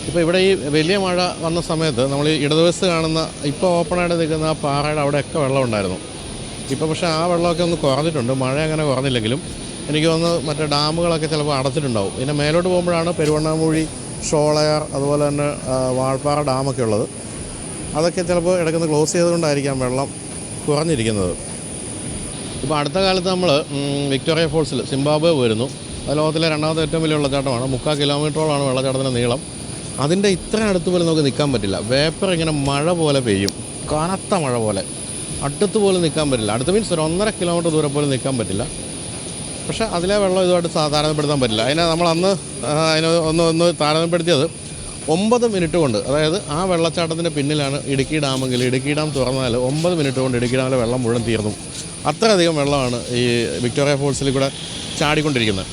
ഇപ്പോൾ ഇവിടെ ഈ വലിയ മഴ വന്ന സമയത്ത് നമ്മൾ ഈ ഇടതുവശത്ത് കാണുന്ന ഇപ്പോൾ ഓപ്പണായിട്ട് നിൽക്കുന്ന ആ പാറയുടെ അവിടെയൊക്കെ വെള്ളം ഉണ്ടായിരുന്നു. ഇപ്പോൾ പക്ഷേ ആ വെള്ളമൊക്കെ ഒന്ന് കുറഞ്ഞിട്ടുണ്ട്. മഴ അങ്ങനെ കുറഞ്ഞില്ലെങ്കിലും എനിക്ക് തോന്നുന്നു മറ്റേ ഡാമുകളൊക്കെ ചിലപ്പോൾ അടച്ചിട്ടുണ്ടാവും. പിന്നെ മേലോട്ട് പോകുമ്പോഴാണ് പെരുവണ്ണാമൂഴി, ഷോളയാർ, അതുപോലെ തന്നെ വാൾപ്പാറ ഡാമൊക്കെ ഉള്ളത്. അതൊക്കെ ചിലപ്പോൾ ഇടയ്ക്കൊന്ന് ക്ലോസ് ചെയ്തുകൊണ്ടായിരിക്കാം വെള്ളം കുറഞ്ഞിരിക്കുന്നത്. ഇപ്പോൾ അടുത്ത കാലത്ത് നമ്മൾ വിക്ടോറിയ ഫോൾസിൽ സിംബാബ്വെ പോയിരുന്നു. അത് ലോകത്തിലെ രണ്ടാമത്തെ ഏറ്റവും വലിയ വെള്ളച്ചാട്ടമാണ്. 3/4 കിലോമീറ്ററോളാണ് വെള്ളച്ചാട്ടത്തിൻ്റെ നീളം. അതിൻ്റെ ഇത്ര അടുത്ത് പോലും നമുക്ക് നിൽക്കാൻ പറ്റില്ല. വേപ്പർ ഇങ്ങനെ മഴ പോലെ പെയ്യും, കനത്ത മഴ പോലെ. അടുത്ത് പോലും നിൽക്കാൻ പറ്റില്ല. അടുത്ത് മീൻസ് ഒരു 1.5 കിലോമീറ്റർ ദൂരം പോലും നിൽക്കാൻ പറ്റില്ല. പക്ഷേ അതിലെ വെള്ളം ഇതുമായിട്ട് താരതമ്യപ്പെടുത്താൻ പറ്റില്ല. അതിനെ നമ്മൾ അന്ന് ഒന്ന് താരതമ്യപ്പെടുത്തിയത് 9 മിനിറ്റ് കൊണ്ട്. അതായത് ആ വെള്ളച്ചാട്ടത്തിൻ്റെ പിന്നിലാണ് ഇടുക്കി ഡാമെങ്കിൽ ഇടുക്കി ഡാം തുറന്നാൽ 9 മിനിറ്റ് കൊണ്ട് ഇടുക്കി ഡാമിലെ വെള്ളം മുഴുവൻ തീർന്നു. അത്രയധികം വെള്ളമാണ് ഈ വിക്ടോറിയ ഫോൾസിൽ കൂടെ ചാടിക്കൊണ്ടിരിക്കുന്നത്.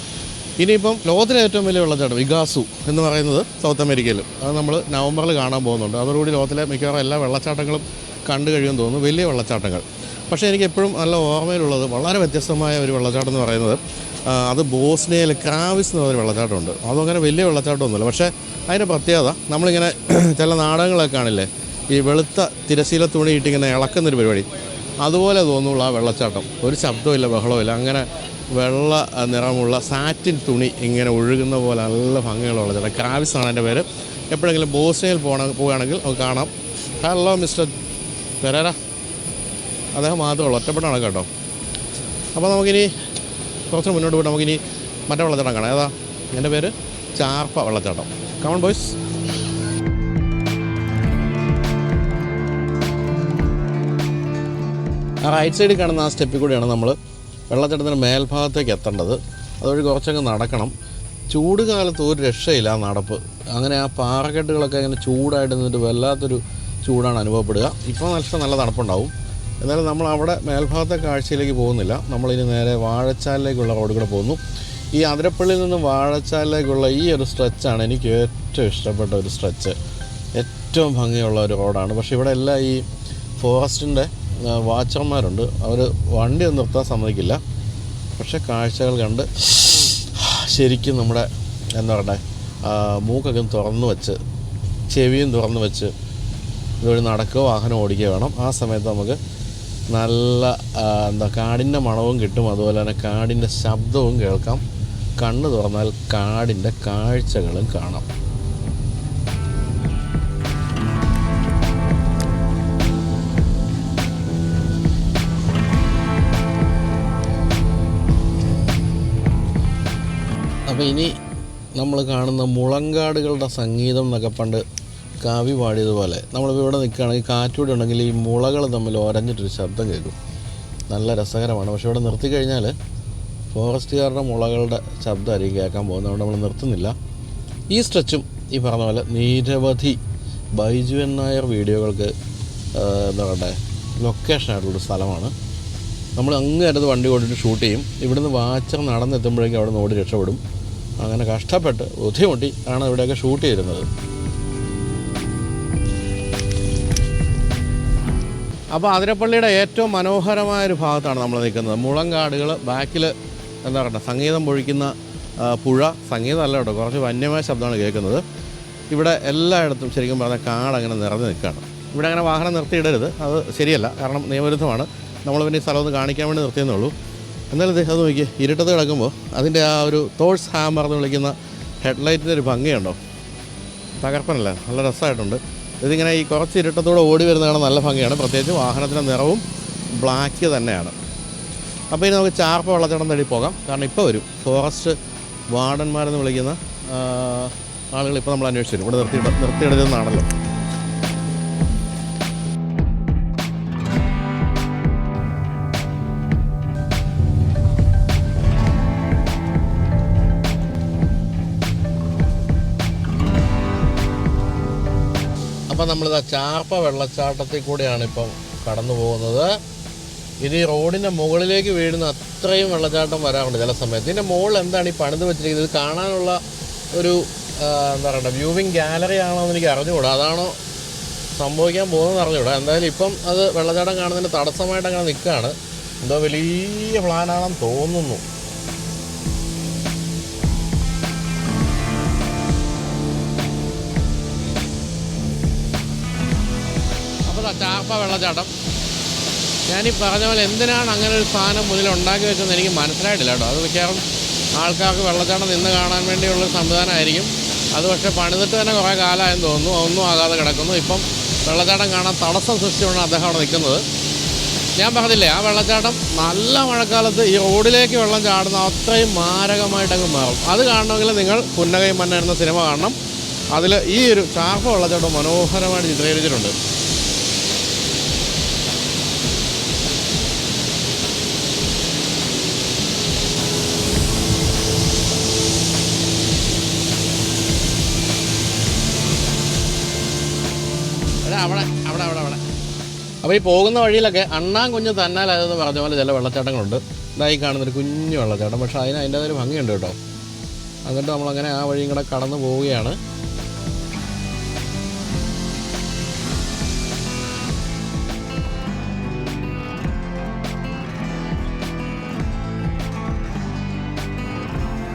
ഇനിയിപ്പം ലോകത്തിലെ ഏറ്റവും വലിയ വെള്ളച്ചാട്ടം ഇഗാസു എന്ന് പറയുന്നത് സൗത്ത് അമേരിക്കയിലും, അത് നമ്മൾ നവംബറിൽ കാണാൻ പോകുന്നുണ്ട്. അതോടുകൂടി ലോകത്തിലെ മിക്കവാറും എല്ലാ വെള്ളച്ചാട്ടങ്ങളും കണ്ടു കഴിയുമെന്ന് തോന്നുന്നു, വലിയ വെള്ളച്ചാട്ടങ്ങൾ. പക്ഷേ എനിക്ക് എപ്പോഴും നല്ല ഓർമ്മയിലുള്ളത് വളരെ വ്യത്യസ്തമായ ഒരു വെള്ളച്ചാട്ടം എന്ന് പറയുന്നത് അത് ബോസ്നിയയിൽ ക്രാവിസ് എന്ന് പറയുന്ന വെള്ളച്ചാട്ടമുണ്ട്. അതങ്ങനെ വലിയ വെള്ളച്ചാട്ടമൊന്നുമില്ല. പക്ഷേ അതിൻ്റെ പ്രത്യേകത, നമ്മളിങ്ങനെ ചില നാടകങ്ങളൊക്കെ കാണില്ലേ, ഈ വെളുത്ത തിരശീല തുണി ഇട്ടിങ്ങനെ ഇളക്കുന്നൊരു പരിപാടി, അതുപോലെ തോന്നുള്ളൂ ആ വെള്ളച്ചാട്ടം. ഒരു ശബ്ദമില്ല, ബഹളമില്ല. അങ്ങനെ വെള്ള നിറമുള്ള സാറ്റിൻ തുണി ഇങ്ങനെ ഒഴുകുന്ന പോലെ നല്ല ഭംഗിയുള്ള വെള്ളച്ചാട്ടം. ക്രാവിസ് ആണ് എൻ്റെ പേര്. എപ്പോഴെങ്കിലും ബോസ്നിയയിൽ പോവുകയാണെങ്കിൽ നമുക്ക് കാണാം. ഹലോ മിസ്റ്റർ പെരേര, അദ്ദേഹം മാത്രമേ ഉള്ളൂ, ഒറ്റപ്പെട്ടാണ് കേട്ടോ. അപ്പോൾ നമുക്കിനി കുറച്ച് മുന്നോട്ട് പോയിട്ട് നമുക്കിനി മറ്റേ വെള്ളച്ചാട്ടം കാണാം. ഏതാ? എൻ്റെ പേര് ചാർപ്പ വെള്ളച്ചാട്ടം. Come on boys. ആ റൈറ്റ് സൈഡിൽ കാണുന്ന ആ സ്റ്റെപ്പിൽ കൂടിയാണ് നമ്മൾ വെള്ളച്ചാട്ടത്തിൻ്റെ മേൽഭാഗത്തേക്ക് എത്തേണ്ടത്. അതുവഴി കുറച്ചങ്ങ് നടക്കണം. ചൂട് കാലത്ത് ഒരു രക്ഷയില്ല ആ നടപ്പ്. അങ്ങനെ ആ പാറക്കെട്ടുകളൊക്കെ ഇങ്ങനെ ചൂടായിട്ട് നിന്നിട്ട് വല്ലാത്തൊരു ചൂടാണ് അനുഭവപ്പെടുക. ഇപ്പോൾ നല്ല തണുപ്പുണ്ടാവും. എന്നാലും നമ്മൾ അവിടെ മേൽഭാഗത്തെ കാഴ്ചയിലേക്ക് പോകുന്നില്ല. നമ്മളിനി നേരെ വാഴച്ചാലിലേക്കുള്ള റോഡ് കൂടെ പോകുന്നു. ഈ അതിരപ്പള്ളിയിൽ നിന്നും വാഴച്ചാലിലേക്കുള്ള ഈ ഒരു സ്ട്രെച്ചാണ് എനിക്ക് ഏറ്റവും ഇഷ്ടപ്പെട്ട ഒരു സ്ട്രെച്ച്. ഏറ്റവും ഭംഗിയുള്ള ഒരു റോഡാണ്. പക്ഷേ ഇവിടെ എല്ലാം ഈ ഫോറസ്റ്റിൻ്റെ വാച്ചർമാരുണ്ട്. അവർ വണ്ടി ഒന്നും നിർത്താൻ സമ്മതിക്കില്ല. പക്ഷേ കാഴ്ചകൾ കണ്ട് ശരിക്കും നമ്മുടെ എന്താ പറയണ്ടേ, മൂക്കൊക്കെ തുറന്നു വെച്ച് ചെവിയും തുറന്നു വെച്ച് ഇതുവഴി നടക്കുകയോ വാഹനം ഓടിക്കുകയോ വേണം. ആ സമയത്ത് നമുക്ക് നല്ല കാടിൻ്റെ മണവും കിട്ടും. അതുപോലെ തന്നെ കാടിൻ്റെ ശബ്ദവും കേൾക്കാം. കണ്ണ് തുറന്നാൽ കാടിൻ്റെ കാഴ്ചകളും കാണാം. അപ്പോൾ ഇനി നമ്മൾ കാണുന്ന മുളങ്കാടുകളുടെ സംഗീതം എന്നൊക്കെ പണ്ട് കവി പാടിയതുപോലെ നമ്മളിപ്പോൾ ഇവിടെ നിൽക്കുകയാണെങ്കിൽ കാറ്റൂടെ ഉണ്ടെങ്കിൽ ഈ മുളകൾ തമ്മിൽ ഒരഞ്ഞിട്ടൊരു ശബ്ദം കേൾക്കും. നല്ല രസകരമാണ്. പക്ഷേ ഇവിടെ നിർത്തിക്കഴിഞ്ഞാൽ ഫോറസ്റ്റുകാരുടെ മുളകളുടെ ശബ്ദമായിരിക്കും കേൾക്കാൻ പോകുന്നത്. അതുകൊണ്ട് നമ്മൾ നിർത്തുന്നില്ല. ഈ സ്ട്രെച്ചും ഈ പറഞ്ഞ പോലെ നിരവധി ബൈജു എൻ നായർ വീഡിയോകൾക്ക് എന്താ പറയുക ലൊക്കേഷനായിട്ടുള്ളൊരു സ്ഥലമാണ്. നമ്മൾ അങ്ങ് അടുത്ത് വണ്ടി കൊണ്ടിട്ട് ഷൂട്ട് ചെയ്യും. ഇവിടുന്ന് വാച്ചർ നടന്നെത്തുമ്പോഴേക്കും അവിടെ നിന്ന് ഓടി രക്ഷപ്പെടും. അങ്ങനെ കഷ്ടപ്പെട്ട് ബുദ്ധിമുട്ടി ആണ് ഇവിടെയൊക്കെ ഷൂട്ട് ചെയ്തിരുന്നത്. അപ്പോൾ അതിരപ്പള്ളിയുടെ ഏറ്റവും മനോഹരമായൊരു ഭാഗത്താണ് നമ്മൾ നിൽക്കുന്നത്. മുളങ്കാടുകൾ, ബാക്കിൽ എന്താ പറയുക സംഗീതം പൊഴിക്കുന്ന പുഴ. സംഗീതമല്ല കേട്ടോ, കുറച്ച് വന്യമായ ശബ്ദമാണ് കേൾക്കുന്നത്. ഇവിടെ എല്ലായിടത്തും ശരിക്കും പറഞ്ഞാൽ കാടങ്ങനെ നിറഞ്ഞു നിൽക്കുകയാണ്. ഇവിടെ അങ്ങനെ വാഹനം നിർത്തിയിടരുത്, അത് ശരിയല്ല, കാരണം നിയമവിരുദ്ധമാണ്. നമ്മൾ പിന്നെ ഈ സ്ഥലം ഒന്ന് കാണിക്കാൻ വേണ്ടി നിർത്തിയെന്നുള്ളൂ. എന്നാലും അത് നോക്കി ഇരുട്ടത്ത് കിടക്കുമ്പോൾ അതിൻ്റെ ആ ഒരു തോഴ്സ് ഹാമർ എന്ന് വിളിക്കുന്ന ഹെഡ്ലൈറ്റിൻ്റെ ഒരു ഭംഗിയുണ്ടോ, തകർപ്പനല്ല, നല്ല രസമായിട്ടുണ്ട്. ഇതിങ്ങനെ ഈ കുറച്ച് ഇരുട്ടത്തോടെ ഓടി വരുന്ന കാണാൻ നല്ല ഭംഗിയാണ്. പ്രത്യേകിച്ച് വാഹനത്തിൻ്റെ നിറവും ബ്ലാക്ക് തന്നെയാണ്. അപ്പോൾ ഇനി നമുക്ക് ചാർപ്പ വെള്ളച്ചാട്ടം തേടി പോകാം. കാരണം ഇപ്പോൾ വരും ഫോറസ്റ്റ് വാർഡന്മാരെന്ന് വിളിക്കുന്ന ആളുകൾ ഇപ്പോൾ നമ്മൾ അന്വേഷിച്ചു വരും. ഇവിടെ നിർത്തിയിടുന്നതാണല്ലോ. അപ്പം നമ്മളിതാ ചാർപ്പ വെള്ളച്ചാട്ടത്തിൽ കൂടെയാണ് ഇപ്പം കടന്നു പോകുന്നത്. ഇത് ഈ റോഡിൻ്റെ മുകളിലേക്ക് വീഴുന്ന അത്രയും വെള്ളച്ചാട്ടം വരാറുണ്ട് ചില സമയത്ത്. ഇതിൻ്റെ മുകളിൽ എന്താണ് ഈ പണിത് വെച്ചിരിക്കുന്നത്? ഇത് കാണാനുള്ള ഒരു എന്താ പറയുക വ്യൂവിങ് ഗാലറി ആണോ എന്ന് എനിക്ക് അറിഞ്ഞുകൂടാ. അതാണോ സംഭവിക്കാൻ പോകുന്നതെന്ന് അറിഞ്ഞുകൂടാ. എന്തായാലും ഇപ്പം അത് വെള്ളച്ചാട്ടം കാണുന്നതിന് തടസ്സമായിട്ട് അങ്ങനെ നിൽക്കുകയാണ്. എന്തോ വലിയ പ്ലാനാണെന്ന് തോന്നുന്നു. ചാർപ്പ വെള്ളച്ചാട്ടം ഞാനീ പറഞ്ഞ പോലെ എന്തിനാണ് അങ്ങനെ ഒരു സാധനം മുന്നിൽ ഉണ്ടാക്കി വെച്ചതെന്ന് എനിക്ക് മനസ്സിലായിട്ടില്ല കേട്ടോ. അത് മിക്കവാറും ആൾക്കാർക്ക് വെള്ളച്ചാട്ടം നിന്ന് കാണാൻ വേണ്ടിയുള്ള സംവിധാനമായിരിക്കും. അത് പക്ഷേ പണിതിട്ട് തന്നെ കുറേ കാലമായെന്ന് തോന്നുന്നു. ഒന്നും ആകാതെ കിടക്കുന്നു. ഇപ്പം വെള്ളച്ചാട്ടം കാണാൻ തടസ്സം സൃഷ്ടിച്ചുകൊണ്ടാണ് അദ്ദേഹം അവിടെ നിൽക്കുന്നത്. ഞാൻ പറഞ്ഞില്ലേ, ആ വെള്ളച്ചാട്ടം നല്ല മഴക്കാലത്ത് ഈ റോഡിലേക്ക് വെള്ളം ചാടുന്ന അത്രയും മാരകമായിട്ടങ്ങ് മാറും. അത് കാണണമെങ്കിൽ നിങ്ങൾ പുന്നകൈ മന്ന എന്ന സിനിമ കാണണം. അതിൽ ഈ ഒരു ചാർപ്പ വെള്ളച്ചാട്ടം മനോഹരമായിട്ട് ചിത്രീകരിച്ചിട്ടുണ്ട്. അവിടെ അപ്പോൾ ഈ പോകുന്ന വഴിയിലൊക്കെ അണ്ണാൻ കുഞ്ഞ് തന്നാലായതെന്ന് പറഞ്ഞ പോലെ ചില വെള്ളച്ചാട്ടങ്ങളുണ്ട്. ഇതായി കാണുന്നൊരു കുഞ്ഞു വെള്ളച്ചാട്ടം, പക്ഷേ അതിൻ്റേതൊരു ഭംഗിയുണ്ട് കേട്ടോ. എന്നിട്ട് നമ്മളങ്ങനെ ആ വഴിയും കൂടെ കടന്നു പോവുകയാണ്.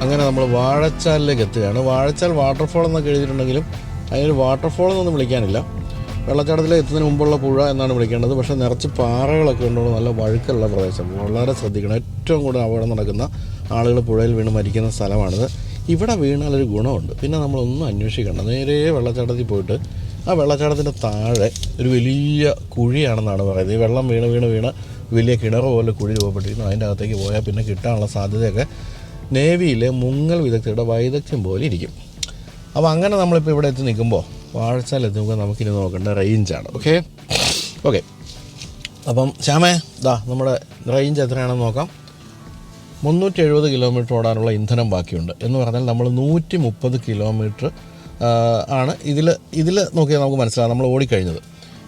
അങ്ങനെ നമ്മൾ വാഴച്ചാലിലേക്ക് എത്തുകയാണ്. വാഴച്ചാൽ വാട്ടർഫോൾ എന്നൊക്കെ എഴുതിയിട്ടുണ്ടെങ്കിലും അതിനൊരു വാട്ടർഫോൾ എന്നൊന്നും വിളിക്കാനില്ല. വെള്ളച്ചാട്ടത്തിൽ എത്തുന്നതിന് മുമ്പുള്ള പുഴ എന്നാണ് വിളിക്കേണ്ടത്. പക്ഷേ നിറച്ച് പാറകളൊക്കെ ഉണ്ടോ, നല്ല വഴുക്കുള്ള പ്രദേശം. വളരെ ശ്രദ്ധിക്കണം. ഏറ്റവും കൂടുതൽ അപകടം നടക്കുന്ന ആളുകൾ പുഴയിൽ വീണ് മരിക്കുന്ന സ്ഥലമാണിത്. ഇവിടെ വീണാലൊരു ഗുണമുണ്ട്, പിന്നെ നമ്മളൊന്നും അന്വേഷിക്കേണ്ട. നേരെ വെള്ളച്ചാട്ടത്തിൽ പോയിട്ട് ആ വെള്ളച്ചാട്ടത്തിൻ്റെ താഴെ ഒരു വലിയ കുഴിയാണെന്നാണ് പറയുന്നത്. ഈ വെള്ളം വീണ് വലിയ കിണർ പോലെ കുഴി രൂപപ്പെട്ടിരിക്കുന്നു. അതിൻ്റെ അകത്തേക്ക് പോയാൽ പിന്നെ കിട്ടാനുള്ള സാധ്യതയൊക്കെ നേവിയിലെ മുങ്ങൽ വിദഗ്ധരുടെ വൈദഗ്ധ്യം പോലെ ഇരിക്കും. അപ്പോൾ അങ്ങനെ നമ്മളിപ്പോൾ ഇവിടെ എത്തി നിൽക്കുമ്പോൾ വാഴച്ചാൽ എത്തുമ്പോൾ നമുക്കിനി നോക്കേണ്ട റേഞ്ചാണ്. ഓക്കെ അപ്പം ശ്യാമേ, നമ്മുടെ റേഞ്ച് എത്രയാണെന്ന് നോക്കാം. 370 കിലോമീറ്റർ ഓടാനുള്ള ഇന്ധനം ബാക്കിയുണ്ട്. എന്ന് പറഞ്ഞാൽ നമ്മൾ 130 കിലോമീറ്റർ ആണ് ഇതിൽ നോക്കിയാൽ നമുക്ക് മനസ്സിലാകും നമ്മൾ ഓടിക്കഴിഞ്ഞത്.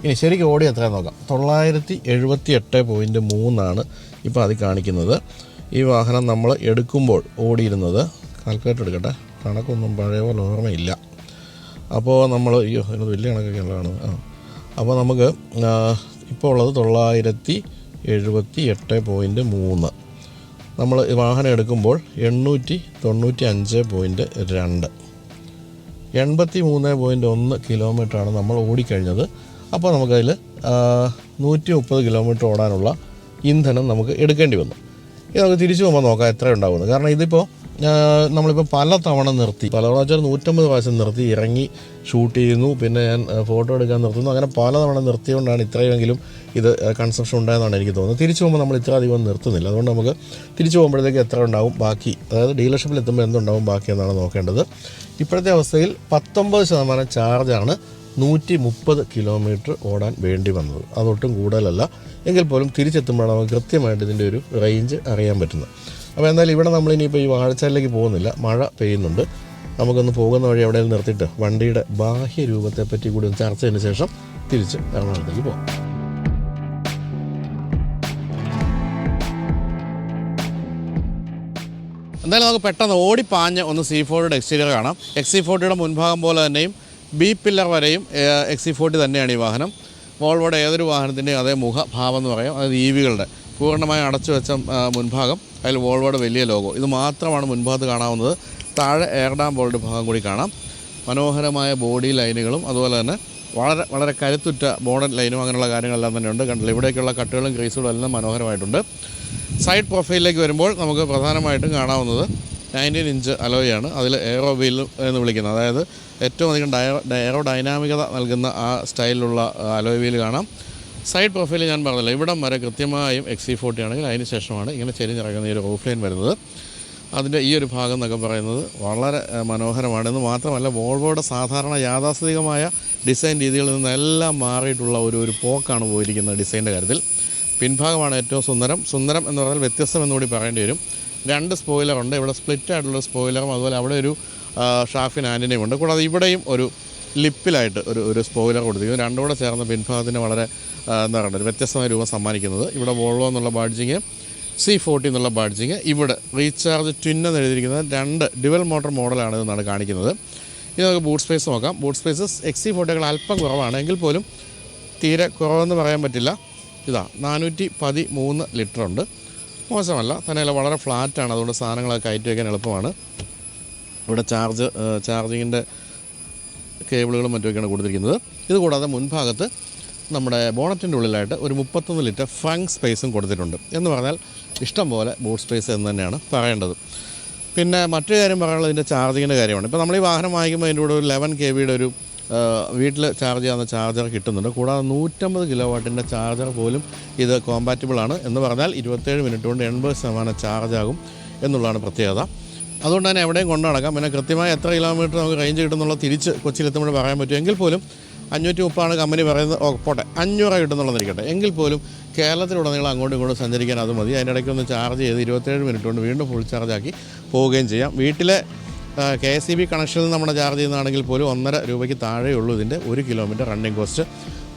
ഇനി ശരിക്കും ഓടി എത്രയാണെന്ന് നോക്കാം. 978.3 ഇപ്പോൾ അത് കാണിക്കുന്നത്. ഈ വാഹനം നമ്മൾ എടുക്കുമ്പോൾ ഓടിയിരുന്നത്, കാൽക്കുലേറ്റർ എടുക്കട്ടെ, കണക്കൊന്നും പഴയ പോലെ ഓർമ്മയില്ല. അപ്പോൾ നമ്മൾ അതിനത് വലിയ കണക്കൊക്കെ ഉള്ളതാണ്. അപ്പോൾ നമുക്ക് ഇപ്പോൾ ഉള്ളത് 978.3. നമ്മൾ വാഹനം എടുക്കുമ്പോൾ 895.2, 83.1 കിലോമീറ്ററാണ് നമ്മൾ ഓടിക്കഴിഞ്ഞത്. അപ്പോൾ നമുക്കതിൽ 130 കിലോമീറ്റർ ഓടാനുള്ള ഇന്ധനം നമുക്ക് എടുക്കേണ്ടി വന്നു. ഇത് നമുക്ക് തിരിച്ചു പോകുമ്പോൾ നോക്കാം എത്ര ഉണ്ടാകുന്നത്. കാരണം ഇതിപ്പോൾ നമ്മളിപ്പോൾ പല തവണ വെച്ചാൽ 150 പ്രാവശ്യം നിർത്തി ഇറങ്ങി ഷൂട്ട് ചെയ്യുന്നു, പിന്നെ ഞാൻ ഫോട്ടോ എടുക്കാൻ നിർത്തുന്നു. അങ്ങനെ പല തവണ നിർത്തിയുകൊണ്ടാണ് ഇത്രയുമെങ്കിലും ഇത് കൺസപ്ഷൻ ഉണ്ടായെന്നാണ് എനിക്ക് തോന്നുന്നത്. തിരിച്ചു പോകുമ്പോൾ നമ്മൾ ഇത്ര അധികം നിർത്തുന്നില്ല. അതുകൊണ്ട് നമുക്ക് തിരിച്ചു പോകുമ്പോഴത്തേക്ക് എത്ര ഉണ്ടാവും ബാക്കി, അതായത് ഡീലർഷിപ്പിൽ എത്തുമ്പോൾ എന്തുണ്ടാവും ബാക്കി എന്നാണ് നോക്കേണ്ടത്. ഇപ്പോഴത്തെ അവസ്ഥയിൽ 19% ചാർജാണ് 130 കിലോമീറ്റർ ഓടാൻ വേണ്ടി വന്നത്. അതൊട്ടും കൂടുതലല്ല. എങ്കിൽ പോലും തിരിച്ചെത്തുമ്പോഴാണ് നമുക്ക് കൃത്യമായിട്ട് ഇതിൻ്റെ ഒരു റേഞ്ച് അറിയാൻ പറ്റുന്നത്. അപ്പോൾ എന്തായാലും ഇവിടെ നമ്മളിനിയിപ്പോൾ ഈ വാഴച്ചാലിലേക്ക് പോകുന്നില്ല, മഴ പെയ്യുന്നുണ്ട്. നമുക്കൊന്ന് പോകുന്ന വഴി എവിടെയും നിർത്തിയിട്ട് വണ്ടിയുടെ ബാഹ്യ രൂപത്തെപ്പറ്റി കൂടി ഒന്ന് ചർച്ച ചെയ്തതിന് ശേഷം തിരിച്ച് എറണാകുളത്തേക്ക് പോകാം. എന്തായാലും നമുക്ക് പെട്ടെന്ന് ഓടിപ്പാഞ്ഞ് ഒന്ന് C40 എക്സ്റ്റീരിയർ കാണാം. XC40 മുൻഭാഗം പോലെ തന്നെയും ബി പില്ലർ വരെയും XC40 തന്നെയാണ് ഈ വാഹനം. വോൾവോയുടെ ഏതൊരു വാഹനത്തിൻ്റെയും അതേ മുഖഭാവം എന്ന് പറയാം. അതായത് EVകളുടെ പൂർണ്ണമായും അടച്ചു വെച്ച മുൻഭാഗം, അതിൽ വോൾവോയുടെ വലിയ ലോഗോ, ഇത് മാത്രമാണ് മുൻഭാഗത്ത് കാണാവുന്നത്. താഴെ എയർ ഡാം ബോൾഡ് ഭാഗം കൂടി കാണാം. മനോഹരമായ ബോഡി ലൈനുകളും അതുപോലെ തന്നെ വളരെ വളരെ കരുത്തുറ്റ ബോണറ്റ് ലൈനും അങ്ങനെയുള്ള കാര്യങ്ങളെല്ലാം തന്നെ ഉണ്ട്. കണ്ടില്ല, ഇവിടേക്കുള്ള കട്ടുകളും ക്രീസുകളും എല്ലാം മനോഹരമായിട്ടുണ്ട്. സൈഡ് പ്രൊഫൈലിലേക്ക് വരുമ്പോൾ നമുക്ക് പ്രധാനമായിട്ടും കാണാവുന്നത് 19 ഇഞ്ച് അലോയാണ്. അതിൽ എയറോ വീൽ എന്ന് വിളിക്കുന്നത്, അതായത് ഏറ്റവും അധികം എയറോ ഡൈനാമികത നൽകുന്ന ആ സ്റ്റൈലിലുള്ള അലോയ് വീൽ കാണാം. സൈഡ് പ്രൊഫൈൽ ഞാൻ പറഞ്ഞില്ല, ഇവിടം വരെ കൃത്യമായും XC40 ആണെങ്കിൽ അതിന് ശേഷമാണ് ഇങ്ങനെ ചെരിഞ്ഞിറങ്ങുന്ന ഈ ഒരു റൂഫ് ലൈൻ വരുന്നത്. അതിൻ്റെ ഈ ഒരു ഭാഗം എന്നൊക്കെ പറയുന്നത് വളരെ മനോഹരമാണെന്ന് മാത്രമല്ല, വോൾവോയുടെ സാധാരണ യാഥാസ്ഥിതികമായ ഡിസൈൻ രീതികളിൽ നിന്നെല്ലാം മാറിയിട്ടുള്ള ഒരു പോക്കാണ് പോയിരിക്കുന്നത് ഡിസൈൻ്റെ കാര്യത്തിൽ. പിൻഭാഗമാണ് ഏറ്റവും സുന്ദരം എന്ന് പറഞ്ഞാൽ വ്യത്യസ്തം എന്നുകൂടി പറയേണ്ടി വരും. 2 സ്പോയിലറുണ്ട്. ഇവിടെ സ്പ്ലിറ്റ് ആയിട്ടുള്ള സ്പോയിലറും അതുപോലെ അവിടെ ഒരു ഷാഫിൻ ആൻറ്റിനയും ഉണ്ട്. കൂടാതെ ഇവിടെയും ഒരു ലിപ്പിലായിട്ട് ഒരു സ്പോയിലർ കൊടുത്തിരിക്കുന്നു. രണ്ടും കൂടെ ചേർന്ന പിൻഭാഗത്തിന് വളരെ എന്താ പറയുക ഒരു വ്യത്യസ്തമായ രൂപം സമ്മാനിക്കുന്നത്. ഇവിടെ വോൾവോ എന്നുള്ള ബാഡ്ജിങ്, C40 എന്നുള്ള ബാഡ്ജിങ്, ഇവിടെ റീചാർജ് ട്വിൻ എന്ന് എഴുതിയിരിക്കുന്നത് 2 ഡ്യുവൽ മോട്ടർ മോഡലാണ് എന്നാണ് കാണിക്കുന്നത്. ഇനി നമുക്ക് ബൂട്ട് സ്പേസ് നോക്കാം. ബൂട്ട് സ്പേസ് XC40 അല്പം കുറവാണ്, എങ്കിൽ പോലും തീരെ കുറവെന്ന് പറയാൻ പറ്റില്ല. ഇതാ 413 ലിറ്റർ ഉണ്ട്. മോശമല്ല, തന്നെയല്ല വളരെ ഫ്ലാറ്റാണ്. അതുകൊണ്ട് സാധനങ്ങളൊക്കെ കയറ്റി വയ്ക്കാൻ എളുപ്പമാണ്. ഇവിടെ ചാർജിങ്ങിൻ്റെ കേബിളുകളും മറ്റുമൊക്കെയാണ് കൊടുത്തിരിക്കുന്നത്. ഇതുകൂടാതെ മുൻഭാഗത്ത് നമ്മുടെ ബോണറ്റിൻ്റെ ഉള്ളിലായിട്ട് ഒരു 31 ലിറ്റർ ഫ്രങ്ക് സ്പേസും കൊടുത്തിട്ടുണ്ട്. എന്ന് പറഞ്ഞാൽ ഇഷ്ടം പോലെ ബൂട്ട് സ്പേസ് എന്ന് തന്നെയാണ് പറയേണ്ടത്. പിന്നെ മറ്റൊരു കാര്യം പറയാനുള്ളത് ഇതിൻ്റെ ചാർജിങ്ങിൻ്റെ കാര്യമാണ്. ഇപ്പോൾ നമ്മൾ ഈ വാഹനം വാങ്ങിക്കുമ്പോൾ അതിൻ്റെ കൂടെ ഒരു 11 kVയുടെ ഒരു വീട്ടിൽ ചാർജ് ചെയ്യാവുന്ന ചാർജർ കിട്ടുന്നുണ്ട്. കൂടാതെ 150 കിലോവാട്ടിൻ്റെ ചാർജർ പോലും ഇത് കോമ്പാറ്റബിളാണ്. എന്ന് പറഞ്ഞാൽ 27 മിനിറ്റ് കൊണ്ട് 80% ചാർജാകും എന്നുള്ളതാണ് പ്രത്യേകത. അതുകൊണ്ട് തന്നെ എവിടെയും കൊണ്ടു നടക്കാം. പിന്നെ കൃത്യമായി എത്ര കിലോമീറ്റർ നമുക്ക് റേഞ്ച് കിട്ടുന്നുള്ള തിരിച്ച് കൊച്ചിയിലെത്തുമ്പോൾ പറയാൻ പറ്റും. എങ്കിൽ പോലും 530 കമ്പനി പറയുന്നത്. പോട്ടെ, 500 കിട്ടുന്നുള്ളതിരിക്കട്ടെ. എങ്കിൽ പോലും കേരളത്തിലുടനീളം അങ്ങോട്ടും ഇങ്ങോട്ടും സഞ്ചരിക്കാൻ അത് മതി. അതിൻ്റെ ഇടയ്ക്ക് ഒന്ന് ചാർജ് ചെയ്ത് 27 മിനിറ്റ് കൊണ്ട് വീണ്ടും ഫുൾ ചാർജാക്കി പോവുകയും ചെയ്യാം. വീട്ടിലെ KSEB കണക്ഷനിൽ നമ്മുടെ ചാർജ് ചെയ്യുന്നതാണെങ്കിൽ പോലും 1.5 രൂപയ്ക്ക് താഴെയുള്ളൂ ഇതിൻ്റെ 1 കിലോമീറ്റർ റണ്ണിങ് കോസ്റ്റ്.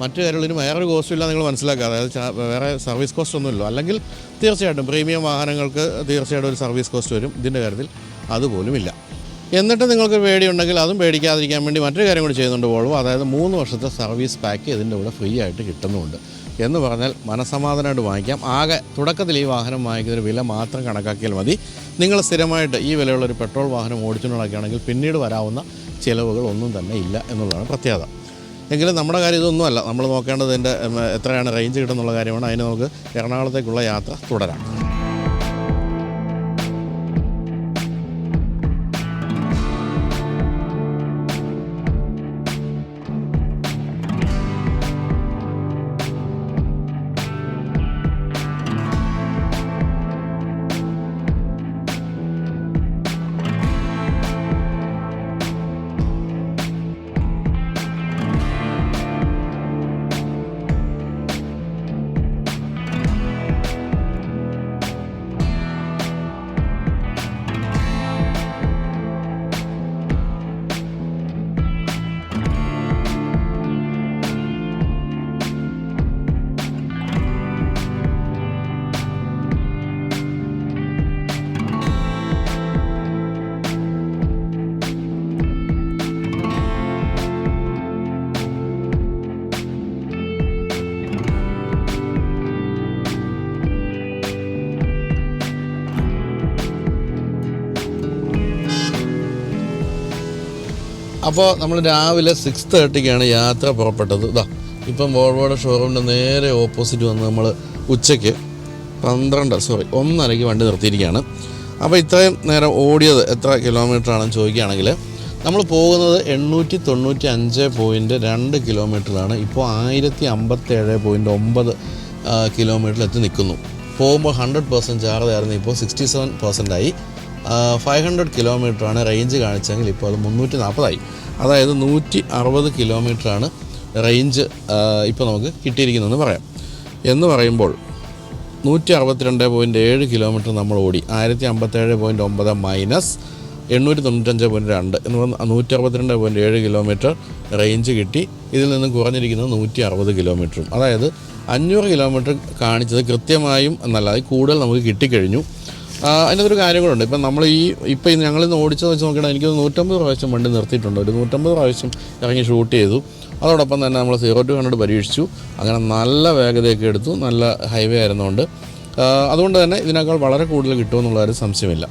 മറ്റു കാര്യങ്ങളിലും വേറൊരു കോസ്റ്റും ഇല്ല, നിങ്ങൾ മനസ്സിലാക്കുക. അതായത് വേറെ സർവീസ് കോസ്റ്റ് ഒന്നുമില്ല. അല്ലെങ്കിൽ തീർച്ചയായിട്ടും പ്രീമിയം വാഹനങ്ങൾക്ക് തീർച്ചയായിട്ടും ഒരു സർവീസ് കോസ്റ്റ് വരും. ഇതിൻ്റെ കാര്യത്തിൽ അതുപോലുമില്ല. എന്നിട്ട് നിങ്ങൾക്ക് പേടിയുണ്ടെങ്കിൽ അതും പേടിക്കാതിരിക്കാൻ വേണ്ടി മറ്റൊരു കാര്യം കൂടി ചെയ്യുന്നുണ്ട് വോൾവോ. അതായത് 3 വർഷത്തെ സർവീസ് പാക്ക് ഇതിൻ്റെ കൂടെ ഫ്രീ ആയിട്ട് കിട്ടുന്നുമുണ്ട്. എന്ന് പറഞ്ഞാൽ മനസ്സമാധാനമായിട്ട് വാങ്ങിക്കാം. ആകെ തുടക്കത്തിൽ ഈ വാഹനം വാങ്ങിക്കുന്നൊരു വില മാത്രം കണക്കാക്കിയാൽ മതി. നിങ്ങൾ സ്ഥിരമായിട്ട് ഈ വിലയുള്ളൊരു പെട്രോൾ വാഹനം ഓടിച്ചുകൊണ്ട് നടക്കുകയാണെങ്കിൽ പിന്നീട് വരാവുന്ന ചിലവുകൾ ഒന്നും തന്നെ ഇല്ല എന്നുള്ളതാണ് പ്രത്യേകത. എങ്കിലും നമ്മുടെ കാര്യം ഇതൊന്നുമല്ല. നമ്മൾ നോക്കേണ്ടത് ഇതിൻ്റെ എത്രയാണ് റേഞ്ച് കിട്ടുന്നുള്ള കാര്യമാണ്. അതിന് നമുക്ക് എറണാകുളത്തേക്കുള്ള യാത്ര തുടരാം. അപ്പോൾ നമ്മൾ രാവിലെ 6:30-ക്കാണ് യാത്ര പുറപ്പെട്ടത്. ഇപ്പം വോൾവോയുടെ ഷോറൂമിൻ്റെ നേരെ ഓപ്പോസിറ്റ് വന്ന് നമ്മൾ ഉച്ചയ്ക്ക് 1:30 വണ്ടി നിർത്തിയിരിക്കുകയാണ്. അപ്പോൾ ഇത്രയും നേരം ഓടിയത് എത്ര കിലോമീറ്റർ ആണെന്ന് ചോദിക്കുകയാണെങ്കിൽ നമ്മൾ പോകുന്നത് 895.2 കിലോമീറ്ററാണ്. ഇപ്പോൾ 1057.9 കിലോമീറ്ററിൽ എത്തി നിൽക്കുന്നു. പോകുമ്പോൾ 100% ചാർജ് ആയിരുന്നു, ഇപ്പോൾ 67% ആയി. 500 കിലോമീറ്ററാണ് റേഞ്ച് കാണിച്ചെങ്കിൽ ഇപ്പോൾ അത് 340 ആയി. അതായത് 160 കിലോമീറ്ററാണ് റേഞ്ച് ഇപ്പോൾ നമുക്ക് കിട്ടിയിരിക്കുന്നതെന്ന് പറയാം. എന്ന് പറയുമ്പോൾ 162.7 കിലോമീറ്റർ നമ്മൾ ഓടി. 1057.9 മൈനസ് 895.2 എന്ന് പറഞ്ഞാൽ 162.7 കിലോമീറ്റർ റേഞ്ച് കിട്ടി. ഇതിൽ നിന്നും കുറഞ്ഞിരിക്കുന്നത് 160 കിലോമീറ്ററും. അതായത് 500 കിലോമീറ്റർ കാണിച്ചത് കൃത്യമായും എന്നല്ല, അത് കൂടുതൽ നമുക്ക് കിട്ടിക്കഴിഞ്ഞു. അതിനകത്തൊരു കാര്യം കൂടെ ഉണ്ട്. ഇപ്പം നമ്മൾ ഇപ്പം ഞങ്ങളിന്ന് ഓടിച്ചത് വെച്ച് നോക്കിയാൽ എനിക്ക് 150 പ്രാവശ്യം വണ്ടി നിർത്തിയിട്ടുണ്ട്. ഒരു 150 പ്രാവശ്യം ഇറങ്ങി ഷൂട്ട് ചെയ്തു. അതോടൊപ്പം തന്നെ നമ്മൾ 0 to 100 പരീക്ഷിച്ചു. അങ്ങനെ നല്ല വേഗതയൊക്കെ എടുത്തു. നല്ല ഹൈവേ ആയിരുന്നുകൊണ്ട് അതുകൊണ്ട് തന്നെ ഇതിനേക്കാൾ വളരെ കൂടുതൽ കിട്ടുമെന്നുള്ള ഒരു സംശയമില്ല.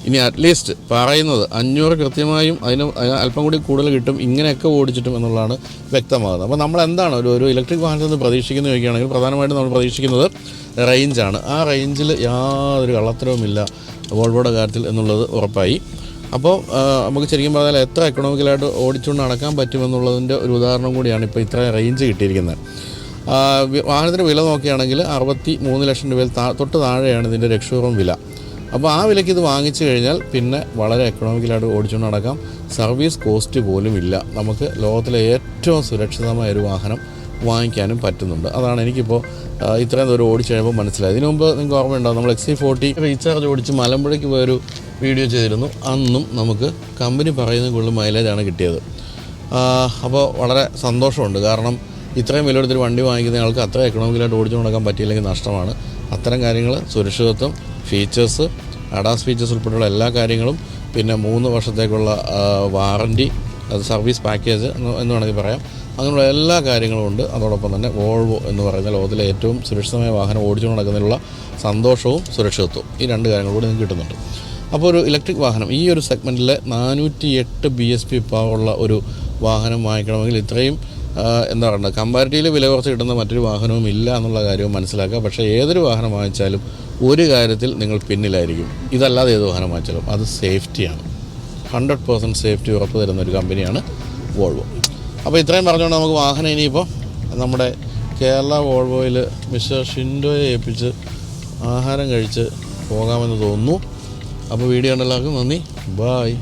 ഇനി അറ്റ്ലീസ്റ്റ് പറയുന്നത് 500 കൃത്യമായും അതിന് അല്പം കൂടി കൂടുതൽ കിട്ടും ഇങ്ങനെയൊക്കെ ഓടിച്ചിട്ടും എന്നുള്ളതാണ് വ്യക്തമാകുന്നത്. അപ്പോൾ നമ്മൾ എന്താണ് ഒരു ഇലക്ട്രിക് വാഹനത്തിൽ നിന്ന് പ്രതീക്ഷിക്കുന്നത് ചോദിക്കുകയാണെങ്കിൽ പ്രധാനമായിട്ടും നമ്മൾ പ്രതീക്ഷിക്കുന്നത് റേഞ്ചാണ്. ആ റേഞ്ചിൽ യാതൊരു കള്ളത്തരവുമില്ല വോൾവോയുടെ കാര്യത്തിൽ എന്നുള്ളത് ഉറപ്പായി. അപ്പോൾ നമുക്ക് ശരിക്കും പറഞ്ഞാൽ എത്ര എക്കണോമിക്കലായിട്ട് ഓടിച്ചുകൊണ്ട് നടക്കാൻ പറ്റുമെന്നുള്ളതിൻ്റെ ഒരു ഉദാഹരണം കൂടിയാണ് ഇപ്പോൾ ഇത്ര റേഞ്ച് കിട്ടിയിരിക്കുന്നത്. വാഹനത്തിൻ്റെ വില നോക്കുകയാണെങ്കിൽ 63 ലക്ഷം രൂപയിൽ തൊട്ട് താഴെയാണ് ഇതിൻ്റെ രക്ഷോറും വില. അപ്പോൾ ആ വിലയ്ക്ക് ഇത് വാങ്ങിച്ചു കഴിഞ്ഞാൽ പിന്നെ വളരെ എക്കണോമിക്കലായിട്ട് ഓടിച്ചുകൊണ്ട് നടക്കാം. സർവീസ് കോസ്റ്റ് പോലും ഇല്ല. നമുക്ക് ലോകത്തിലെ ഏറ്റവും സുരക്ഷിതമായൊരു വാഹനം വാങ്ങിക്കാനും പറ്റുന്നുണ്ട്. അതാണ് എനിക്കിപ്പോൾ ഇത്രയും ദൂരം ഓടിച്ച് കഴിയുമ്പോൾ മനസ്സിലായത്. ഇതിനു മുമ്പ് നിങ്ങൾക്ക് ഓർമ്മയുണ്ടാവും, നമ്മൾ XC40 റീചാർജ് ഓടിച്ച് മലമ്പുഴയ്ക്ക് പോയൊരു വീഡിയോ ചെയ്തിരുന്നു. അന്നും നമുക്ക് കമ്പനി പറയുന്ന കൂടുതൽ മൈലേജാണ് കിട്ടിയത്. അപ്പോൾ വളരെ സന്തോഷമുണ്ട്. കാരണം ഇത്രയും വില എടുത്തൊരു വണ്ടി വാങ്ങിക്കുന്ന ആൾക്ക് അത്ര എക്കണോമിക്കലായിട്ട് ഓടിച്ചു നടക്കാൻ പറ്റിയില്ലെങ്കിൽ നഷ്ടമാണ്. അത്തരം കാര്യങ്ങൾ, സുരക്ഷിതത്വം, ഫീച്ചേഴ്സ്, അഡാസ് ഫീച്ചേഴ്സ് ഉൾപ്പെടെയുള്ള എല്ലാ കാര്യങ്ങളും, പിന്നെ 3 വർഷത്തേക്കുള്ള വാറൻറ്റി, അത് സർവീസ് പാക്കേജ് എന്ന് വേണമെങ്കിൽ പറയാം, അങ്ങനെയുള്ള എല്ലാ കാര്യങ്ങളും ഉണ്ട്. അതോടൊപ്പം തന്നെ വോൾവോ എന്ന് പറയുന്ന ലോകത്തിലെ ഏറ്റവും സുരക്ഷിതമായ വാഹനം ഓടിച്ചു നടക്കുന്നതിനുള്ള സന്തോഷവും സുരക്ഷിതത്വവും, ഈ 2 കാര്യങ്ങൾ കൂടി നിങ്ങൾക്ക് കിട്ടുന്നുണ്ട്. അപ്പോൾ ഒരു ഇലക്ട്രിക് വാഹനം ഈ ഒരു സെഗ്മെൻറ്റിലെ 408 bhp പവറുള്ള ഒരു വാഹനം വാങ്ങിക്കണമെങ്കിൽ ഇത്രയും എന്താ പറയുക, കമ്പാരിറ്റീവ്ലി വില കുറച്ച് കിട്ടുന്ന മറ്റൊരു വാഹനവും ഇല്ല എന്നുള്ള കാര്യവും മനസ്സിലാക്കുക. പക്ഷേ ഏതൊരു വാഹനം വാങ്ങിച്ചാലും ഒരു കാര്യത്തിൽ നിങ്ങൾ പിന്നിലായിരിക്കും. ഇതല്ലാതെ ഏത് വാഹനം വാങ്ങിച്ചാലും അത് സേഫ്റ്റിയാണ്. 100% സേഫ്റ്റി ഉറപ്പ് തരുന്ന ഒരു കമ്പനിയാണ് വോൾവോ. അപ്പോൾ ഇത്രയും പറഞ്ഞുകൊണ്ട് നമുക്ക് വാഹനം ഇനിയിപ്പോൾ നമ്മുടെ കേരള വോൾവോയിൽ മിസ്റ്റർ ഷിൻഡോയെ ഏൽപ്പിച്ച് ആഹാരം കഴിച്ച് പോകാമെന്ന് തോന്നുന്നു. അപ്പോൾ വീഡിയോ കണ്ട എല്ലാവർക്കും നന്ദി. ബായ്.